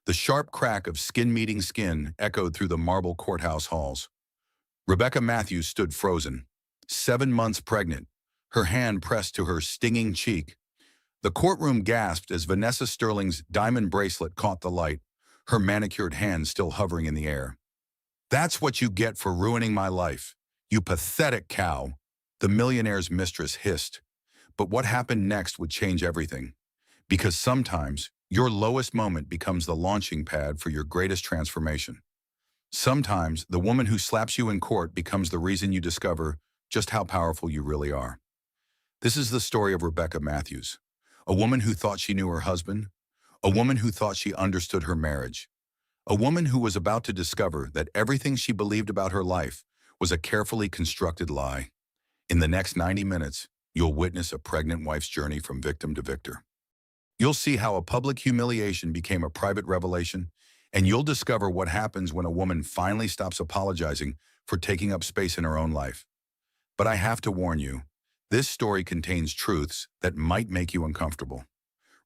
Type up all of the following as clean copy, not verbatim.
The sharp crack of skin meeting skin echoed through the marble courthouse halls. Rebecca Matthews stood frozen, 7 months pregnant, her hand pressed to her stinging cheek. The courtroom gasped as Vanessa Sterling's diamond bracelet caught the light, her manicured hand still hovering in the air. "That's what you get for ruining my life, you pathetic cow," the millionaire's mistress hissed. But what happened next would change everything. Because sometimes, your lowest moment becomes the launching pad for your greatest transformation. Sometimes, the woman who slaps you in court becomes the reason you discover just how powerful you really are. This is the story of Rebecca Matthews, a woman who thought she knew her husband, a woman who thought she understood her marriage, a woman who was about to discover that everything she believed about her life was a carefully constructed lie. In the next 90 minutes, you'll witness a pregnant wife's journey from victim to victor. You'll see how a public humiliation became a private revelation, and you'll discover what happens when a woman finally stops apologizing for taking up space in her own life. But I have to warn you, this story contains truths that might make you uncomfortable.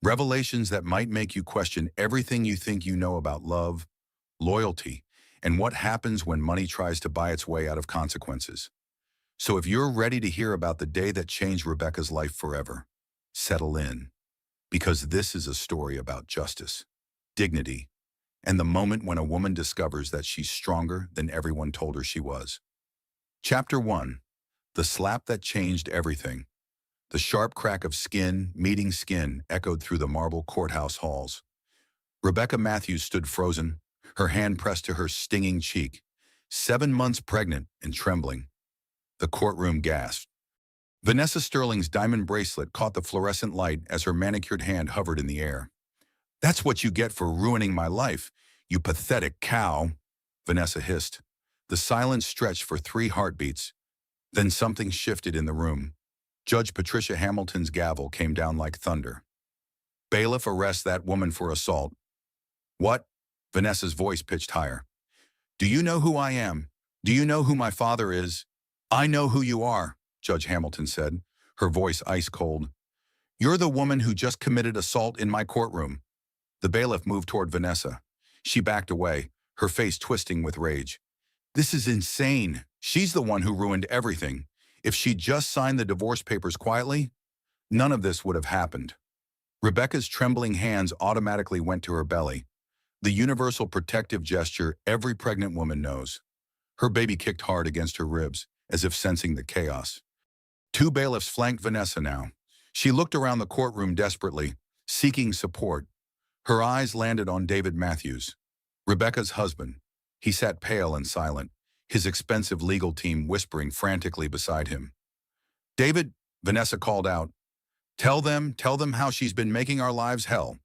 Revelations that might make you question everything you think you know about love, loyalty, and what happens when money tries to buy its way out of consequences. So if you're ready to hear about the day that changed Rebecca's life forever, settle in. Because this is a story about justice, dignity, and the moment when a woman discovers that she's stronger than everyone told her she was. Chapter 1. The slap that changed everything. The sharp crack of skin meeting skin echoed through the marble courthouse halls. Rebecca Matthews stood frozen, her hand pressed to her stinging cheek, 7 months pregnant and trembling. The courtroom gasped. Vanessa Sterling's diamond bracelet caught the fluorescent light as her manicured hand hovered in the air. "That's what you get for ruining my life, you pathetic cow," Vanessa hissed. The silence stretched for 3 heartbeats. Then something shifted in the room. Judge Patricia Hamilton's gavel came down like thunder. "Bailiff, arrest that woman for assault." "What?" Vanessa's voice pitched higher. "Do you know who I am? Do you know who my father is?" "I know who you are," Judge Hamilton said, her voice ice cold. "You're the woman who just committed assault in my courtroom." The bailiff moved toward Vanessa. She backed away, her face twisting with rage. "This is insane. She's the one who ruined everything. If she'd just signed the divorce papers quietly, none of this would have happened." Rebecca's trembling hands automatically went to her belly, the universal protective gesture every pregnant woman knows. Her baby kicked hard against her ribs, as if sensing the chaos. 2 bailiffs flanked Vanessa now. She looked around the courtroom desperately, seeking support. Her eyes landed on David Matthews, Rebecca's husband. He sat pale and silent, his expensive legal team whispering frantically beside him. "David," Vanessa called out, tell them how she's been making our lives hell."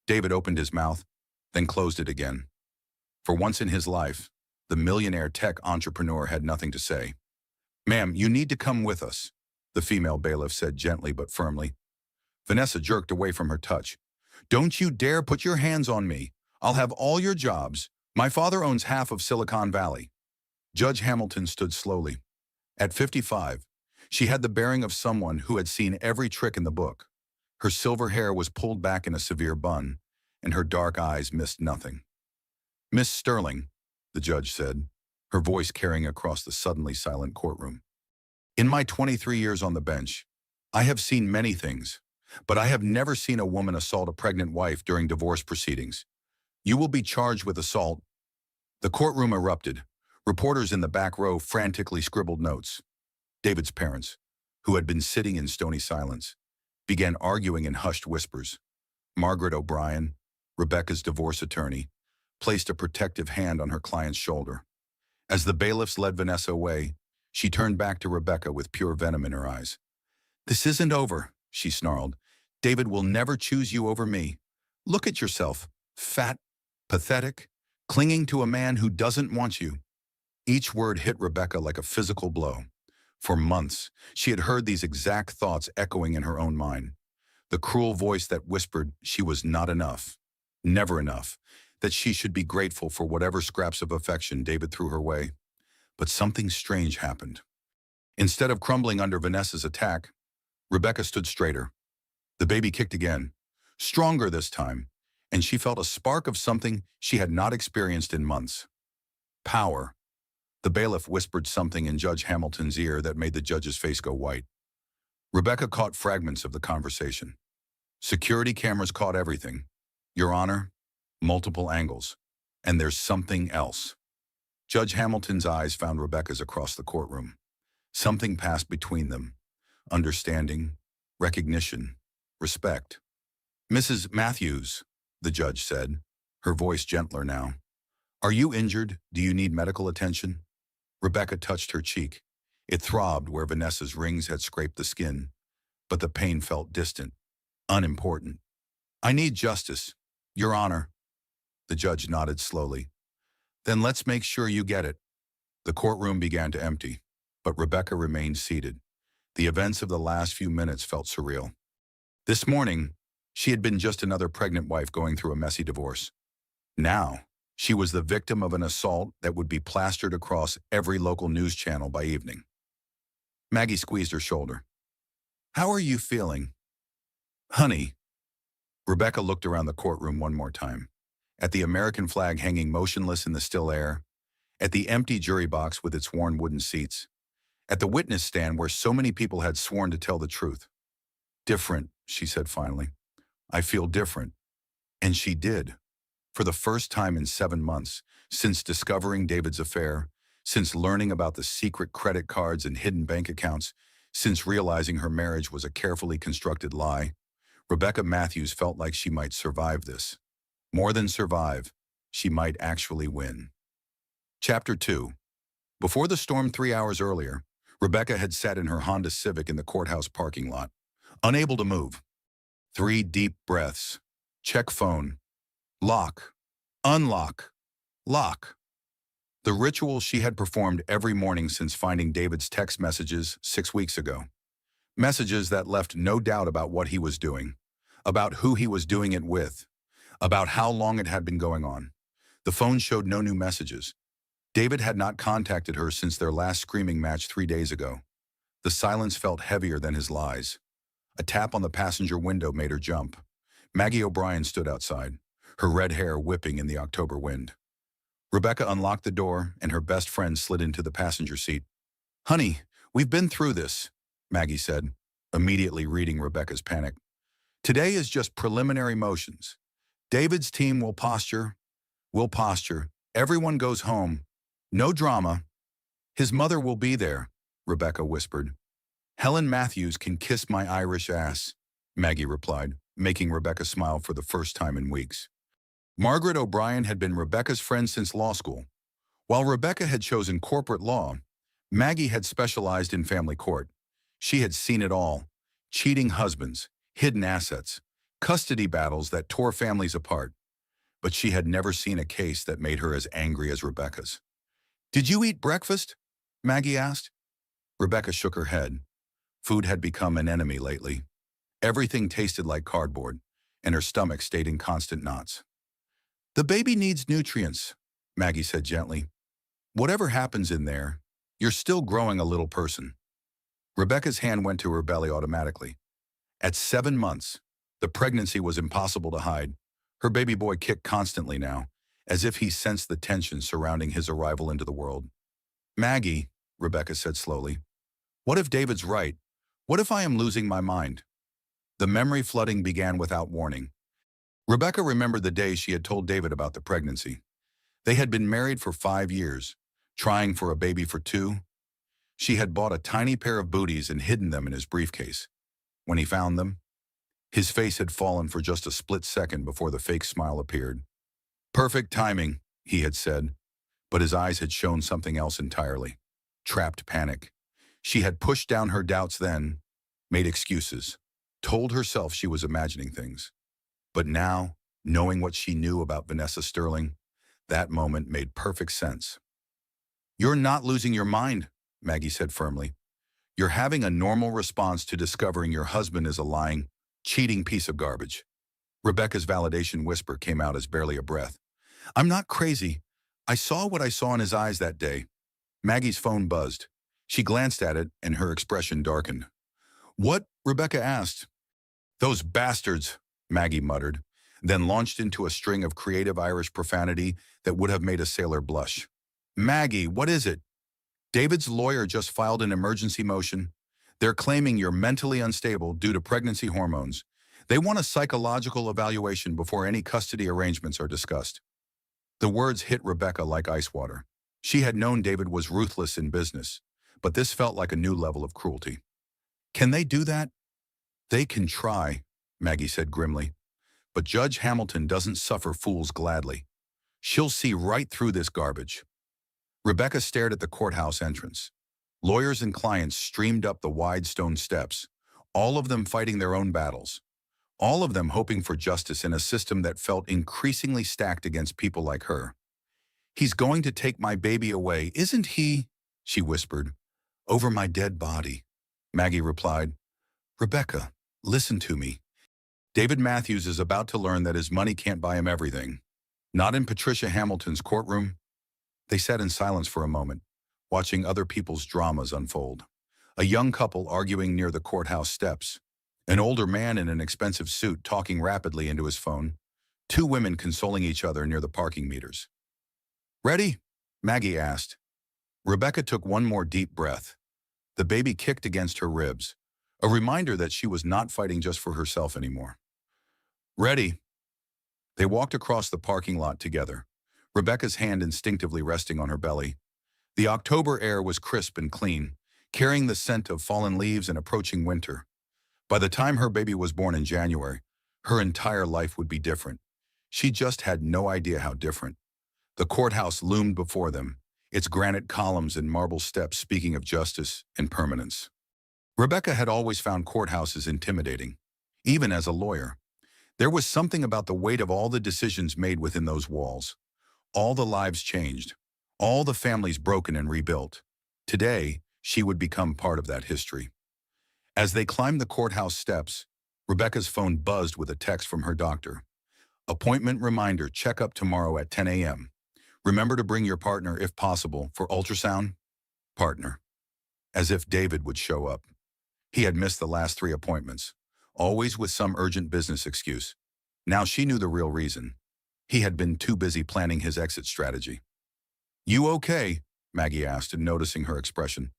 David opened his mouth, then closed it again. For once in his life, the millionaire tech entrepreneur had nothing to say. "Ma'am, you need to come with us," the female bailiff said gently but firmly. Vanessa jerked away from her touch. "Don't you dare put your hands on me. I'll have all your jobs. My father owns half of Silicon Valley." Judge Hamilton stood slowly. At 55, she had the bearing of someone who had seen every trick in the book. Her silver hair was pulled back in a severe bun, and her dark eyes missed nothing. "Miss Sterling," the judge said, her voice carrying across the suddenly silent courtroom. "In my 23 years on the bench, I have seen many things, but I have never seen a woman assault a pregnant wife during divorce proceedings. You will be charged with assault." The courtroom erupted. Reporters in the back row frantically scribbled notes. David's parents, who had been sitting in stony silence, began arguing in hushed whispers. Margaret O'Brien, Rebecca's divorce attorney, placed a protective hand on her client's shoulder. As the bailiffs led Vanessa away, she turned back to Rebecca with pure venom in her eyes. "This isn't over," she snarled. "David will never choose you over me. Look at yourself, fat, pathetic, clinging to a man who doesn't want you." Each word hit Rebecca like a physical blow. For months, she had heard these exact thoughts echoing in her own mind. The cruel voice that whispered she was not enough, never enough, that she should be grateful for whatever scraps of affection David threw her way. But something strange happened. Instead of crumbling under Vanessa's attack, Rebecca stood straighter. The baby kicked again, stronger this time, and she felt a spark of something she had not experienced in months. Power. The bailiff whispered something in Judge Hamilton's ear that made the judge's face go white. Rebecca caught fragments of the conversation. Security cameras caught everything. Your Honor, multiple angles. And there's something else. Judge Hamilton's eyes found Rebecca's across the courtroom. Something passed between them. Understanding, recognition, respect. Mrs. Matthews, the judge said, her voice gentler now. Are you injured? Do you need medical attention? Rebecca touched her cheek. It throbbed where Vanessa's rings had scraped the skin, but the pain felt distant, unimportant. I need justice, Your Honor. The judge nodded slowly. Then let's make sure you get it. The courtroom began to empty, but Rebecca remained seated. The events of the last few minutes felt surreal. This morning, she had been just another pregnant wife going through a messy divorce. Now, she was the victim of an assault that would be plastered across every local news channel by evening. Maggie squeezed her shoulder. How are you feeling? Honey. Rebecca looked around the courtroom one more time. At the American flag hanging motionless in the still air, at the empty jury box with its worn wooden seats, at the witness stand where so many people had sworn to tell the truth. Different, she said finally. I feel different. And she did. For the first time in 7 months, since discovering David's affair, since learning about the secret credit cards and hidden bank accounts, since realizing her marriage was a carefully constructed lie, Rebecca Matthews felt like she might survive this. More than survive, she might actually win. Chapter 2. Before the storm 3 hours earlier, Rebecca had sat in her Honda Civic in the courthouse parking lot, unable to move. 3 deep breaths. Check phone. Lock. Unlock. Lock. The ritual she had performed every morning since finding David's text messages 6 weeks ago. Messages that left no doubt about what he was doing, about who he was doing it with, about how long it had been going on. The phone showed no new messages. David had not contacted her since their last screaming match 3 days ago. The silence felt heavier than his lies. A tap on the passenger window made her jump. Maggie O'Brien stood outside, her red hair whipping in the October wind. Rebecca unlocked the door, and her best friend slid into the passenger seat. Honey, we've been through this, Maggie said, immediately reading Rebecca's panic. Today is just preliminary motions. David's team will posture. Everyone goes home. No drama. His mother will be there, Rebecca whispered. Helen Matthews can kiss my Irish ass, Maggie replied, making Rebecca smile for the first time in weeks. Margaret O'Brien had been Rebecca's friend since law school. While Rebecca had chosen corporate law, Maggie had specialized in family court. She had seen it all: cheating husbands, hidden assets, custody battles that tore families apart. But she had never seen a case that made her as angry as Rebecca's. Did you eat breakfast? Maggie asked. Rebecca shook her head. Food had become an enemy lately. Everything tasted like cardboard, and her stomach stayed in constant knots. The baby needs nutrients, Maggie said gently. Whatever happens in there, you're still growing a little person. Rebecca's hand went to her belly automatically. At 7 months, the pregnancy was impossible to hide. Her baby boy kicked constantly now, as if he sensed the tension surrounding his arrival into the world. Maggie, Rebecca said slowly, what if David's right? What if I am losing my mind? The memory flooding began without warning. Rebecca remembered the day she had told David about the pregnancy. They had been married for 5 years, trying for a baby for 2. She had bought a tiny pair of booties and hidden them in his briefcase. When he found them, his face had fallen for just a split second before the fake smile appeared. Perfect timing, he had said, but his eyes had shown something else entirely. Trapped panic. She had pushed down her doubts then, made excuses, told herself she was imagining things. But now, knowing what she knew about Vanessa Sterling, that moment made perfect sense. You're not losing your mind, Maggie said firmly. You're having a normal response to discovering your husband is a lying, cheating piece of garbage. Rebecca's validation whisper came out as barely a breath. I'm not crazy. I saw what I saw in his eyes that day. Maggie's phone buzzed. She glanced at it, and her expression darkened. What? Rebecca asked. Those bastards, Maggie muttered. then launched into a string of creative Irish profanity that would have made a sailor blush. "Maggie, what is it? David's lawyer just filed an emergency motion. They're claiming you're mentally unstable due to pregnancy hormones. They want a psychological evaluation before any custody arrangements are discussed." The words hit Rebecca like ice water. She had known David was ruthless in business, but this felt like a new level of cruelty. "Can they do that?" "They can try," Maggie said grimly. "But Judge Hamilton doesn't suffer fools gladly. She'll see right through this garbage." Rebecca stared at the courthouse entrance. Lawyers and clients streamed up the wide stone steps, all of them fighting their own battles, all of them hoping for justice in a system that felt increasingly stacked against people like her. "He's going to take my baby away, isn't he?" she whispered. "Over my dead body," Maggie replied. "Rebecca, listen to me. David Matthews is about to learn that his money can't buy him everything. Not in Patricia Hamilton's courtroom." They sat in silence for a moment, watching other people's dramas unfold. A young couple arguing near the courthouse steps. An older man in an expensive suit talking rapidly into his phone. Two women consoling each other near the parking meters. "Ready?" Maggie asked. Rebecca took one more deep breath. The baby kicked against her ribs, a reminder that she was not fighting just for herself anymore. "Ready." They walked across the parking lot together, Rebecca's hand instinctively resting on her belly. The October air was crisp and clean, carrying the scent of fallen leaves and approaching winter. By the time her baby was born in January, her entire life would be different. She just had no idea how different. The courthouse loomed before them, its granite columns and marble steps speaking of justice and permanence. Rebecca had always found courthouses intimidating, even as a lawyer. There was something about the weight of all the decisions made within those walls. All the lives changed, all the families broken and rebuilt. Today, she would become part of that history. As they climbed the courthouse steps, Rebecca's phone buzzed with a text from her doctor. "Appointment reminder, check up tomorrow at 10 a.m. Remember to bring your partner if possible for ultrasound." Partner. As if David would show up. He had missed the last 3 appointments, always with some urgent business excuse. Now she knew the real reason. He had been too busy planning his exit strategy. "You okay?" Maggie asked, noticing her expression.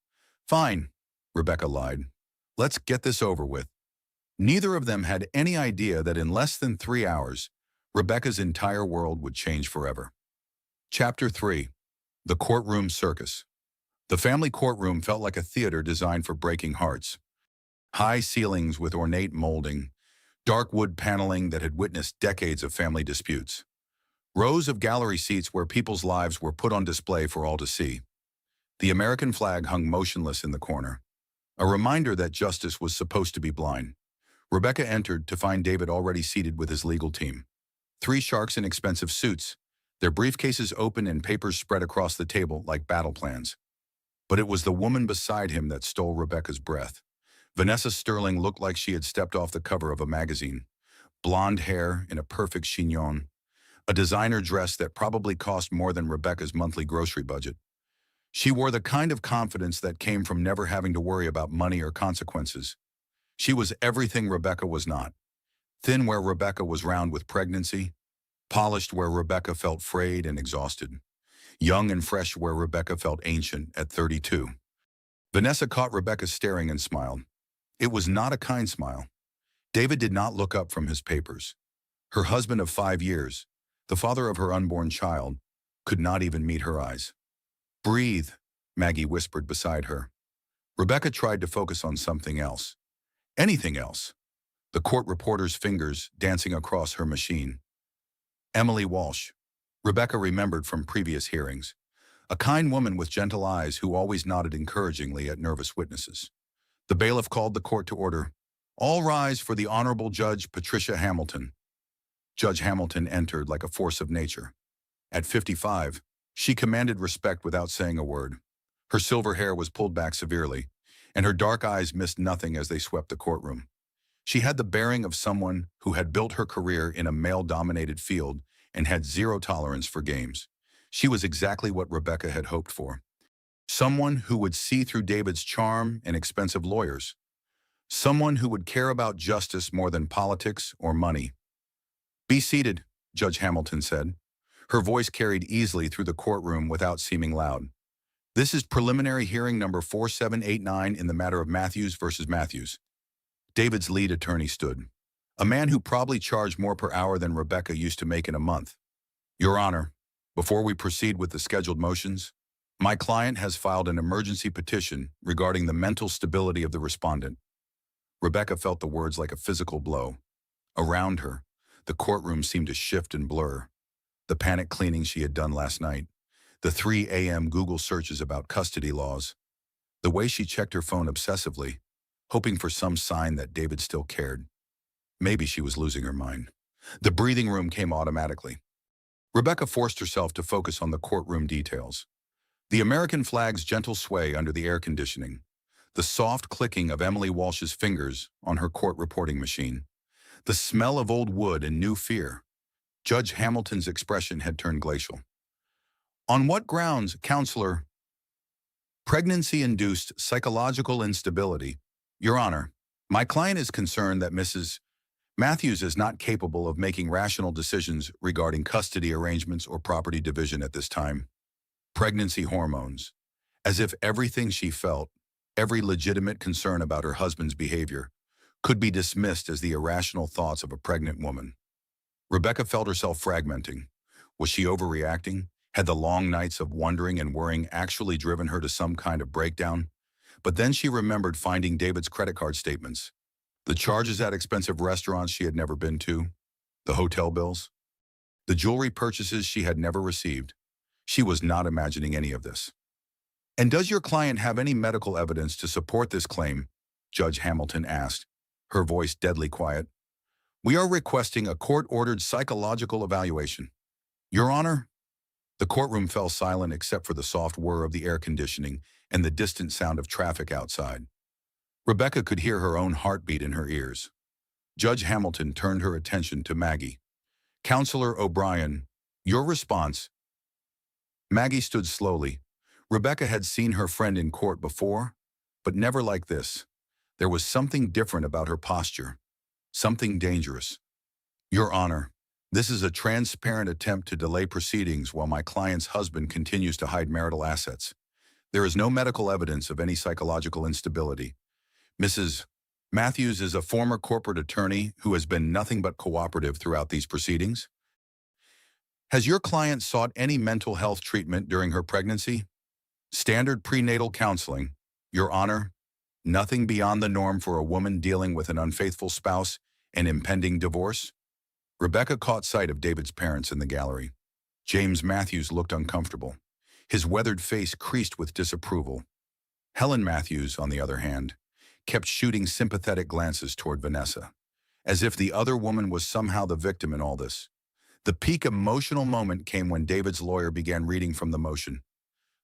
"Fine," Rebecca lied. "Let's get this over with." Neither of them had any idea that in less than 3 hours, Rebecca's entire world would change forever. Chapter 3. The Courtroom Circus. The family courtroom felt like a theater designed for breaking hearts. High ceilings with ornate molding, dark wood paneling that had witnessed decades of family disputes. Rows of gallery seats where people's lives were put on display for all to see. The American flag hung motionless in the corner, a reminder that justice was supposed to be blind. Rebecca entered to find David already seated with his legal team. 3 sharks in expensive suits, their briefcases open and papers spread across the table like battle plans. But it was the woman beside him that stole Rebecca's breath. Vanessa Sterling looked like she had stepped off the cover of a magazine. Blonde hair in a perfect chignon, a designer dress that probably cost more than Rebecca's monthly grocery budget. She wore the kind of confidence that came from never having to worry about money or consequences. She was everything Rebecca was not. Thin where Rebecca was round with pregnancy, polished where Rebecca felt frayed and exhausted, young and fresh where Rebecca felt ancient at 32. Vanessa caught Rebecca staring and smiled. It was not a kind smile. David did not look up from his papers. Her husband of 5 years, the father of her unborn child, could not even meet her eyes. "Breathe," Maggie whispered beside her. Rebecca tried to focus on something else. Anything else. The court reporter's fingers dancing across her machine. Emily Walsh. Rebecca remembered from previous hearings. A kind woman with gentle eyes who always nodded encouragingly at nervous witnesses. The bailiff called the court to order. "All rise for the Honorable Judge Patricia Hamilton." Judge Hamilton entered like a force of nature. At 55, she commanded respect without saying a word. Her silver hair was pulled back severely, and her dark eyes missed nothing as they swept the courtroom. She had the bearing of someone who had built her career in a male-dominated field and had zero tolerance for games. She was exactly what Rebecca had hoped for. Someone who would see through David's charm and expensive lawyers. Someone who would care about justice more than politics or money. Be seated, Judge Hamilton said. Her voice carried easily through the courtroom without seeming loud. This is preliminary hearing number 4789 in the matter of Matthews versus Matthews. David's lead attorney stood. A man who probably charged more per hour than Rebecca used to make in a month. Your Honor, before we proceed with the scheduled motions, my client has filed an emergency petition regarding the mental stability of the respondent. Rebecca felt the words like a physical blow. Around her, the courtroom seemed to shift and blur. The panic cleaning she had done last night, the 3 a.m. Google searches about custody laws, the way she checked her phone obsessively, hoping for some sign that David still cared. Maybe she was losing her mind. The breathing room came automatically. Rebecca forced herself to focus on the courtroom details. The American flag's gentle sway under the air conditioning, the soft clicking of Emily Walsh's fingers on her court reporting machine, the smell of old wood and new fear. Judge Hamilton's expression had turned glacial. On what grounds, Counselor? Pregnancy-induced psychological instability. Your Honor, my client is concerned that Mrs. Matthews is not capable of making rational decisions regarding custody arrangements or property division at this time. Pregnancy hormones. As if everything she felt, every legitimate concern about her husband's behavior, could be dismissed as the irrational thoughts of a pregnant woman. Rebecca felt herself fragmenting. Was she overreacting? Had the long nights of wondering and worrying actually driven her to some kind of breakdown? But then she remembered finding David's credit card statements, the charges at expensive restaurants she had never been to, the hotel bills, the jewelry purchases she had never received. She was not imagining any of this. And does your client have any medical evidence to support this claim? Judge Hamilton asked, her voice deadly quiet. We are requesting a court-ordered psychological evaluation. Your Honor? The courtroom fell silent except for the soft whir of the air conditioning and the distant sound of traffic outside. Rebecca could hear her own heartbeat in her ears. Judge Hamilton turned her attention to Maggie. Counselor O'Brien, your response. Maggie stood slowly. Rebecca had seen her friend in court before, but never like this. There was something different about her posture. Something dangerous. Your Honor, this is a transparent attempt to delay proceedings while my client's husband continues to hide marital assets. There is no medical evidence of any psychological instability. Mrs. Matthews is a former corporate attorney who has been nothing but cooperative throughout these proceedings. Has your client sought any mental health treatment during her pregnancy? Standard prenatal counseling. Your Honor, nothing beyond the norm for a woman dealing with an unfaithful spouse and impending divorce? Rebecca caught sight of David's parents in the gallery. James Matthews looked uncomfortable. His weathered face creased with disapproval. Helen Matthews, on the other hand, kept shooting sympathetic glances toward Vanessa, as if the other woman was somehow the victim in all this. The peak emotional moment came when David's lawyer began reading from the motion.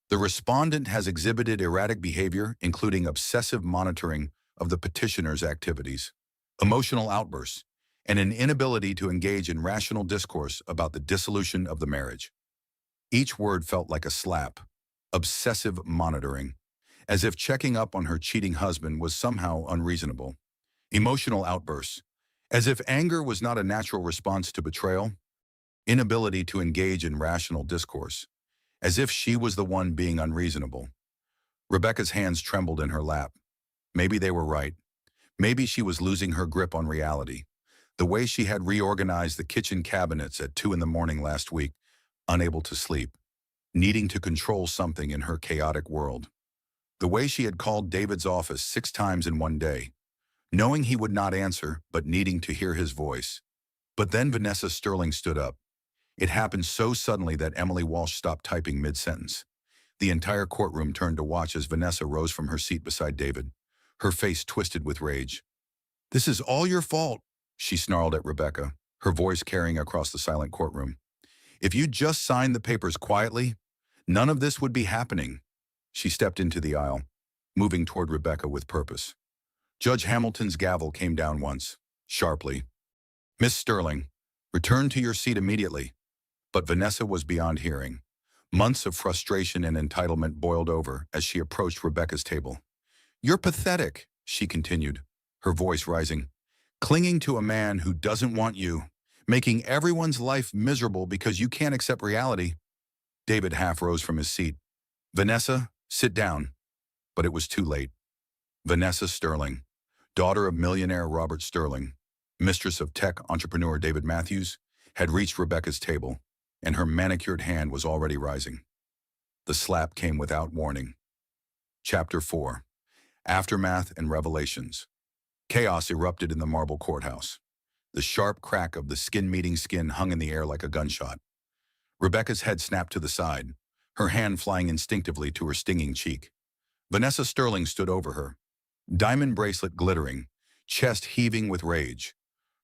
The respondent has exhibited erratic behavior, including obsessive monitoring of the petitioner's activities, emotional outbursts, and an inability to engage in rational discourse about the dissolution of the marriage. Each word felt like a slap. Obsessive monitoring, as if checking up on her cheating husband was somehow unreasonable. Emotional outbursts, as if anger was not a natural response to betrayal. Inability to engage in rational discourse, as if she was the one being unreasonable. Rebecca's hands trembled in her lap. Maybe they were right. Maybe she was losing her grip on reality. The way she had reorganized the kitchen cabinets at 2 a.m. last week, unable to sleep, needing to control something in her chaotic world. The way she had called David's office 6 times in one day, knowing he would not answer but needing to hear his voice. But then Vanessa Sterling stood up. It happened so suddenly that Emily Walsh stopped typing mid-sentence. The entire courtroom turned to watch as Vanessa rose from her seat beside David, her face twisted with rage. "This is all your fault," she snarled at Rebecca, her voice carrying across the silent courtroom. "If you just signed the papers quietly, none of this would be happening." She stepped into the aisle, moving toward Rebecca with purpose. Judge Hamilton's gavel came down once, sharply. "Miss Sterling, return to your seat immediately." But Vanessa was beyond hearing. Months of frustration and entitlement boiled over as she approached Rebecca's table. "You're pathetic," she continued, her voice rising. "Clinging to a man who doesn't want you, making everyone's life miserable because you can't accept reality. David half rose from his seat. Vanessa, sit down. But it was too late. Vanessa Sterling, daughter of millionaire Robert Sterling, mistress of tech entrepreneur David Matthews, had reached Rebecca's table, and her manicured hand was already rising. The slap came without warning. Chapter 4. Aftermath and Revelations. Chaos erupted in the marble courthouse. The sharp crack of the skin meeting skin hung in the air like a gunshot. Rebecca's head snapped to the side, her hand flying instinctively to her stinging cheek. Vanessa Sterling stood over her, diamond bracelet glittering, chest heaving with rage.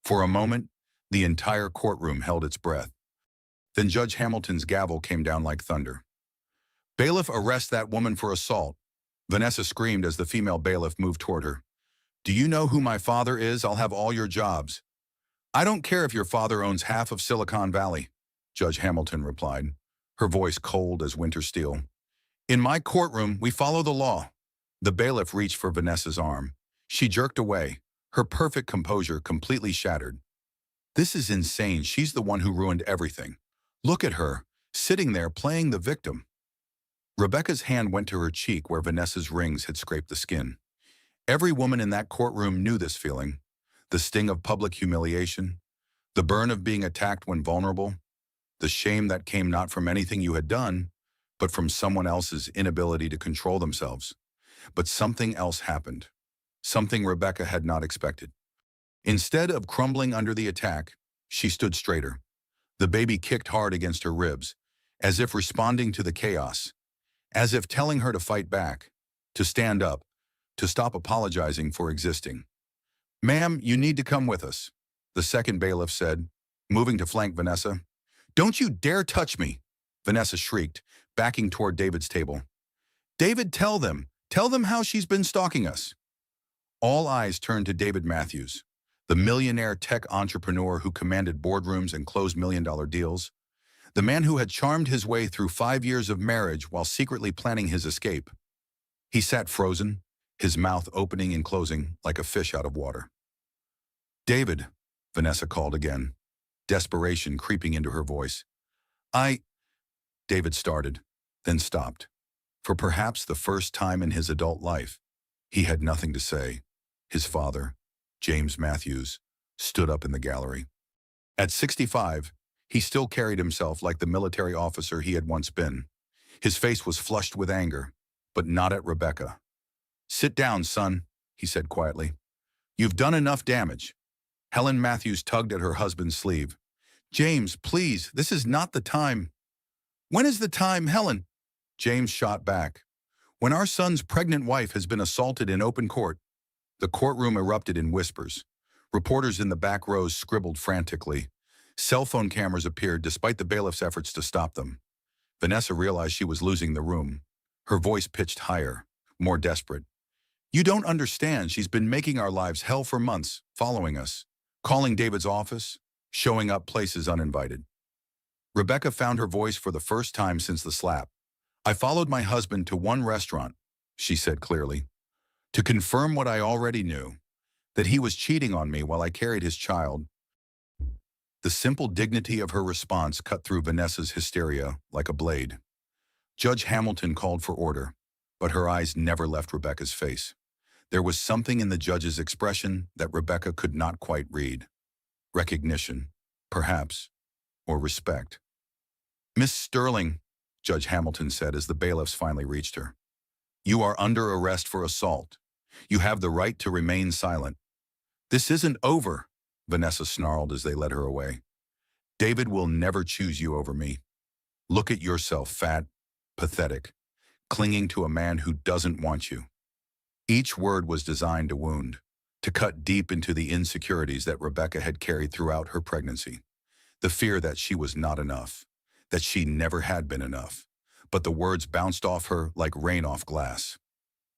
For a moment, the entire courtroom held its breath. Then Judge Hamilton's gavel came down like thunder. "Bailiff, arrest that woman for assault," Vanessa screamed as the female bailiff moved toward her. "Do you know who my father is? I'll have all your jobs." "I don't care if your father owns half of Silicon Valley," Judge Hamilton replied, her voice cold as winter steel. "In my courtroom, we follow the law." The bailiff reached for Vanessa's arm. She jerked away, her perfect composure completely shattered. "This is insane. She's the one who ruined everything. Look at her, sitting there playing the victim." Rebecca's hand went to her cheek where Vanessa's rings had scraped the skin. Every woman in that courtroom knew this feeling. The sting of public humiliation, the burn of being attacked when vulnerable, the shame that came not from anything you had done, but from someone else's inability to control themselves. But something else happened. Something Rebecca had not expected. Instead of crumbling under the attack, she stood straighter. The baby kicked hard against her ribs, as if responding to the chaos, as if telling her to fight back, to stand up, to stop apologizing for existing. "Ma'am, you need to come with us," the second bailiff said, moving to flank Vanessa. "Don't you dare touch me," Vanessa shrieked, backing toward David's table. "David, tell them how she's been stalking us." All eyes turned to David Matthews, the millionaire tech entrepreneur who commanded boardrooms and closed million-dollar deals, the man who had charmed his way through 5 years of marriage while secretly planning his escape. He sat frozen, his mouth opening and closing like a fish out of water. "David," Vanessa called again, desperation creeping into her voice. David started, then stopped. For perhaps the first time in his adult life, he had nothing to say. His father, James Matthews, stood up in the gallery. At 65, he still carried himself like the military officer he had once been. His face was flushed with anger, but not at Rebecca. "Sit down, son," he said quietly. "You've done enough damage." Helen Matthews tugged at her husband's sleeve. "James, please, this is not the time." "When is the time, Helen?" James shot back. "When our son's pregnant wife has been assaulted in open court." The courtroom erupted in whispers. Reporters in the back rows scribbled frantically. Cell phone cameras appeared despite the bailiff's efforts to stop them. Vanessa realized she was losing the room. Her voice pitched higher, more desperate. "You don't understand. She's been making our lives hell for months, following us, calling David's office, showing up places uninvited." Rebecca found her voice for the first time since the slap. "I followed my husband to one restaurant," she said clearly, "to confirm what I already knew, that he was cheating on me while I carried his child." The simple dignity of her response cut through Vanessa's hysteria like a blade. Judge Hamilton called for order, but her eyes never left Rebecca's face. There was something in the judge's expression that Rebecca could not quite read. Recognition, perhaps, or respect. "Miss Sterling," Judge Hamilton said as the bailiffs finally reached her, "you are under arrest for assault. You have the right to remain silent." "This isn't over," Vanessa snarled as they led her away. "David will never choose you over me. Look at yourself, fat, pathetic, clinging to a man who doesn't want you." Each word was designed to wound, to cut deep into the insecurities that Rebecca had carried throughout her pregnancy. The fear that she was not enough, that she never had been enough. But the words bounced off her like rain off glass.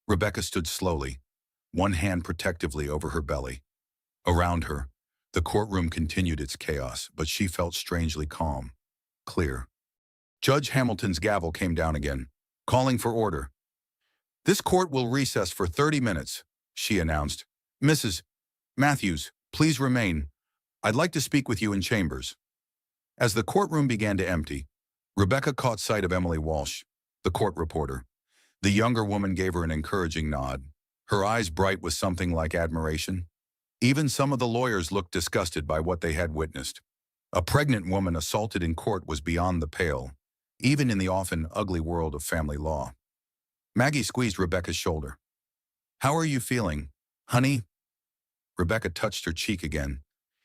Rebecca stood slowly, one hand protectively over her belly. Around her, the courtroom continued its chaos, but she felt strangely calm, clear. Judge Hamilton's gavel came down again, calling for order. "This court will recess for 30 minutes, she announced. "Mrs. Matthews, please remain. I'd like to speak with you in chambers." As the courtroom began to empty, Rebecca caught sight of Emily Walsh, the court reporter. The younger woman gave her an encouraging nod, her eyes bright with something like admiration. Even some of the lawyers looked disgusted by what they had witnessed. A pregnant woman assaulted in court was beyond the pale, even in the often ugly world of family law. Maggie squeezed Rebecca's shoulder. "How are you feeling, honey?" Rebecca touched her cheek again.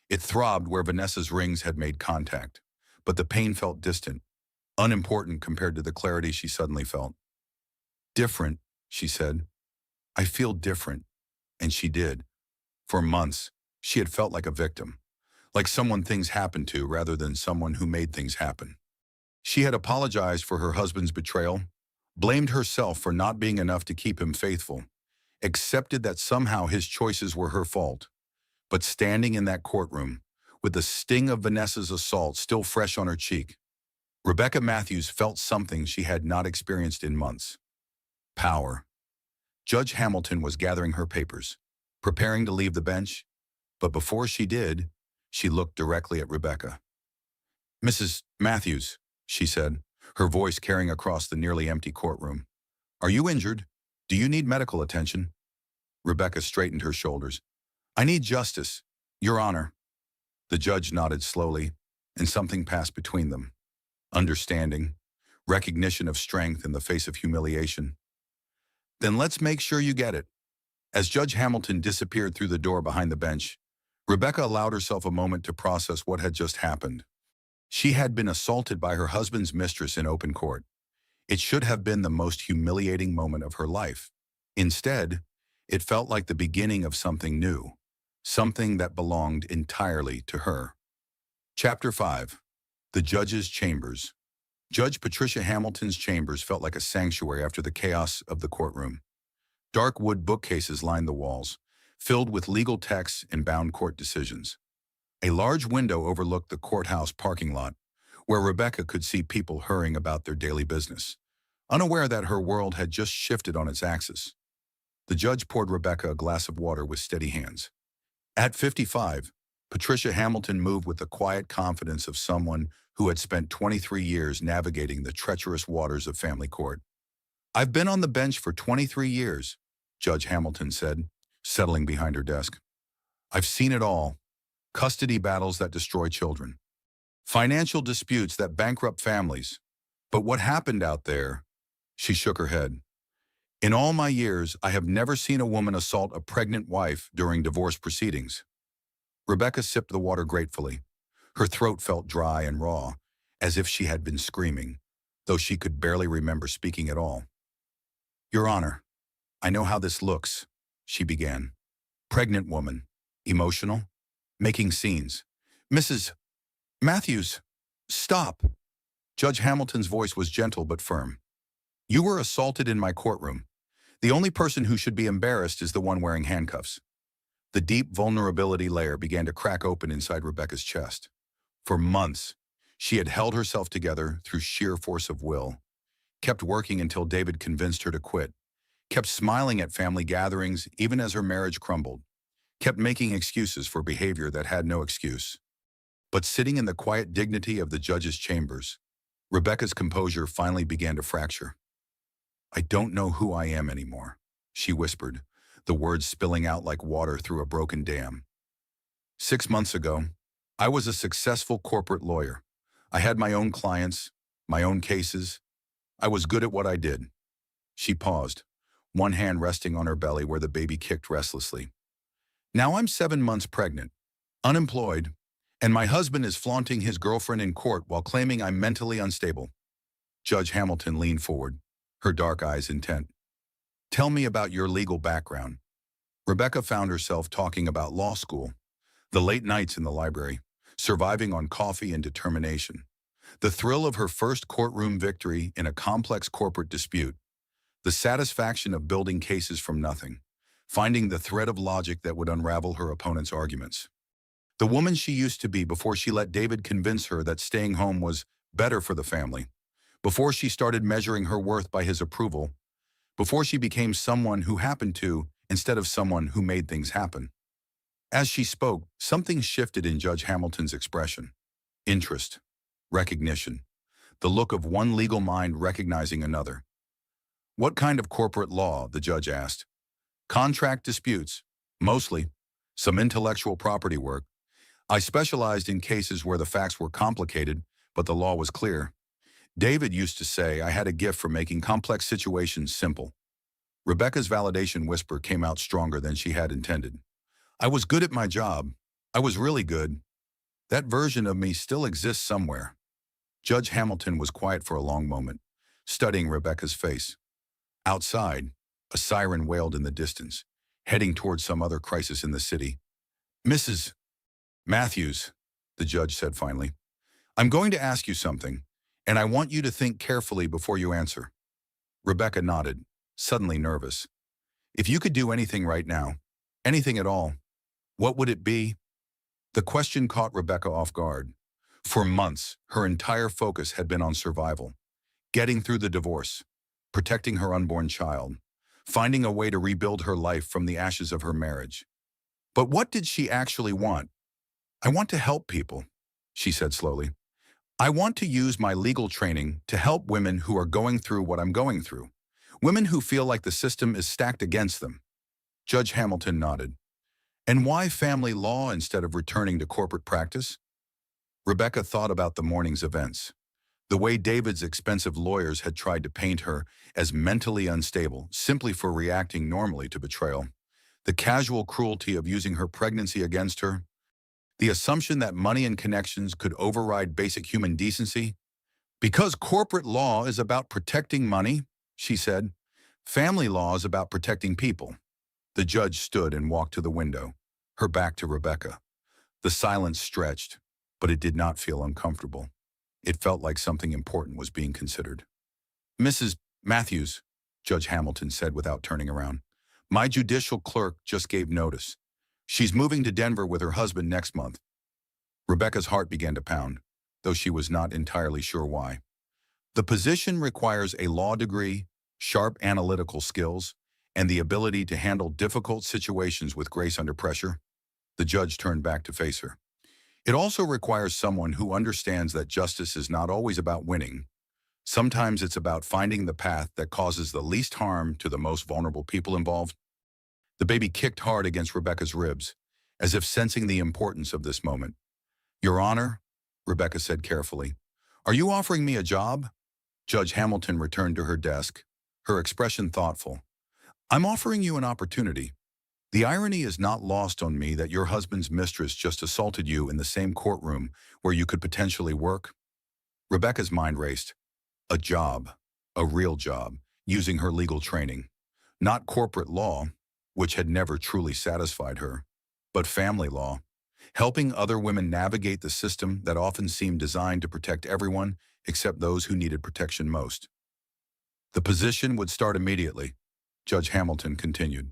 It throbbed where Vanessa's rings had made contact, but the pain felt distant, unimportant compared to the clarity she suddenly felt. "Different," she said. "I feel different." And she did. For months, she had felt like a victim, like someone things happened to rather than someone who made things happen. She had apologized for her husband's betrayal, blamed herself for not being enough to keep him faithful, accepted that somehow his choices were her fault. But standing in that courtroom, with the sting of Vanessa's assault still fresh on her cheek, Rebecca Matthews felt something she had not experienced in months. Power. Judge Hamilton was gathering her papers, preparing to leave the bench, but before she did, she looked directly at Rebecca. "Mrs. Matthews," she said, her voice carrying across the nearly empty courtroom. "Are you injured? Do you need medical attention?" Rebecca straightened her shoulders. "I need justice, Your Honor." The judge nodded slowly, and something passed between them. Understanding, recognition of strength in the face of humiliation. "Then let's make sure you get it." As Judge Hamilton disappeared through the door behind the bench, Rebecca allowed herself a moment to process what had just happened. She had been assaulted by her husband's mistress in open court. It should have been the most humiliating moment of her life. Instead, it felt like the beginning of something new, something that belonged entirely to her. Chapter 5. The Judge's Chambers. Judge Patricia Hamilton's chambers felt like a sanctuary after the chaos of the courtroom. Dark wood bookcases lined the walls, filled with legal texts and bound court decisions. A large window overlooked the courthouse parking lot, where Rebecca could see people hurrying about their daily business, unaware that her world had just shifted on its axis. The judge poured Rebecca a glass of water with steady hands. At 55, Patricia Hamilton moved with the quiet confidence of someone who had spent 23 years navigating the treacherous waters of family court. "I've been on the bench for 23 years, Judge Hamilton said, settling behind her desk. "I've seen it all. Custody battles that destroy children. Financial disputes that bankrupt families. But what happened out there?" She shook her head. "In all my years, I have never seen a woman assault a pregnant wife during divorce proceedings." Rebecca sipped the water gratefully. Her throat felt dry and raw, as if she had been screaming, though she could barely remember speaking at all. "Your Honor, I know how this looks," she began. "Pregnant woman, emotional, making scenes. Mrs. Matthews, stop." Judge Hamilton's voice was gentle but firm. "You were assaulted in my courtroom. The only person who should be embarrassed is the one wearing handcuffs." The deep vulnerability layer began to crack open inside Rebecca's chest. For months, she had held herself together through sheer force of will, kept working until David convinced her to quit, kept smiling at family gatherings even as her marriage crumbled, kept making excuses for behavior that had no excuse. But sitting in the quiet dignity of the judge's chambers, Rebecca's composure finally began to fracture. "I don't know who I am anymore," she whispered, the words spilling out like water through a broken dam. 6 months ago, I was a successful corporate lawyer. I had my own clients, my own cases. I was good at what I did. She paused, one hand resting on her belly where the baby kicked restlessly. Now I'm 7 months pregnant, unemployed, and my husband is flaunting his girlfriend in court while claiming I'm mentally unstable. Judge Hamilton leaned forward, her dark eyes intent. "Tell me about your legal background." Rebecca found herself talking about law school, the late nights in the library, surviving on coffee and determination, the thrill of her first courtroom victory in a complex corporate dispute, the satisfaction of building cases from nothing, finding the thread of logic that would unravel her opponent's arguments. The woman she used to be before she let David convince her that staying home was better for the family, before she started measuring her worth by his approval, before she became someone who happened to instead of someone who made things happen. As she spoke, something shifted in Judge Hamilton's expression. Interest, recognition, the look of one legal mind recognizing another. What kind of corporate law? The judge asked. Contract disputes, mostly. Some intellectual property work. I specialized in cases where the facts were complicated, but the law was clear. David used to say I had a gift for making complex situations simple. Rebecca's validation whisper came out stronger than she had intended. I was good at my job. I was really good. That version of me still exists somewhere. Judge Hamilton was quiet for a long moment, studying Rebecca's face. Outside, a siren wailed in the distance, heading towards some other crisis in the city. Mrs. Matthews, the judge said finally, I'm going to ask you something, and I want you to think carefully before you answer. Rebecca nodded, suddenly nervous. If you could do anything right now, anything at all, what would it be? The question caught Rebecca off guard. For months, her entire focus had been on survival, getting through the divorce, protecting her unborn child, finding a way to rebuild her life from the ashes of her marriage. But what did she actually want? I want to help people, she said slowly. I want to use my legal training to help women who are going through what I'm going through, women who feel like the system is stacked against them. Judge Hamilton nodded. And why family law instead of returning to corporate practice? Rebecca thought about the morning's events. The way David's expensive lawyers had tried to paint her as mentally unstable simply for reacting normally to betrayal. The casual cruelty of using her pregnancy against her. The assumption that money and connections could override basic human decency. Because corporate law is about protecting money, she said, family law is about protecting people. The judge stood and walked to the window, her back to Rebecca. The silence stretched, but it did not feel uncomfortable. It felt like something important was being considered. Mrs. Matthews, Judge Hamilton said without turning around, my judicial clerk just gave notice. She's moving to Denver with her husband next month. Rebecca's heart began to pound, though she was not entirely sure why. The position requires a law degree, sharp analytical skills, and the ability to handle difficult situations with grace under pressure. The judge turned back to face her. It also requires someone who understands that justice is not always about winning. Sometimes it's about finding the path that causes the least harm to the most vulnerable people involved. The baby kicked hard against Rebecca's ribs, as if sensing the importance of this moment. Your Honor, Rebecca said carefully, are you offering me a job? Judge Hamilton returned to her desk, her expression thoughtful. I'm offering you an opportunity. The irony is not lost on me that your husband's mistress just assaulted you in the same courtroom where you could potentially work. Rebecca's mind raced. A job, a real job, using her legal training. Not corporate law, which had never truly satisfied her, but family law, helping other women navigate the system that often seemed designed to protect everyone except those who needed protection most. The position would start immediately, Judge Hamilton continued.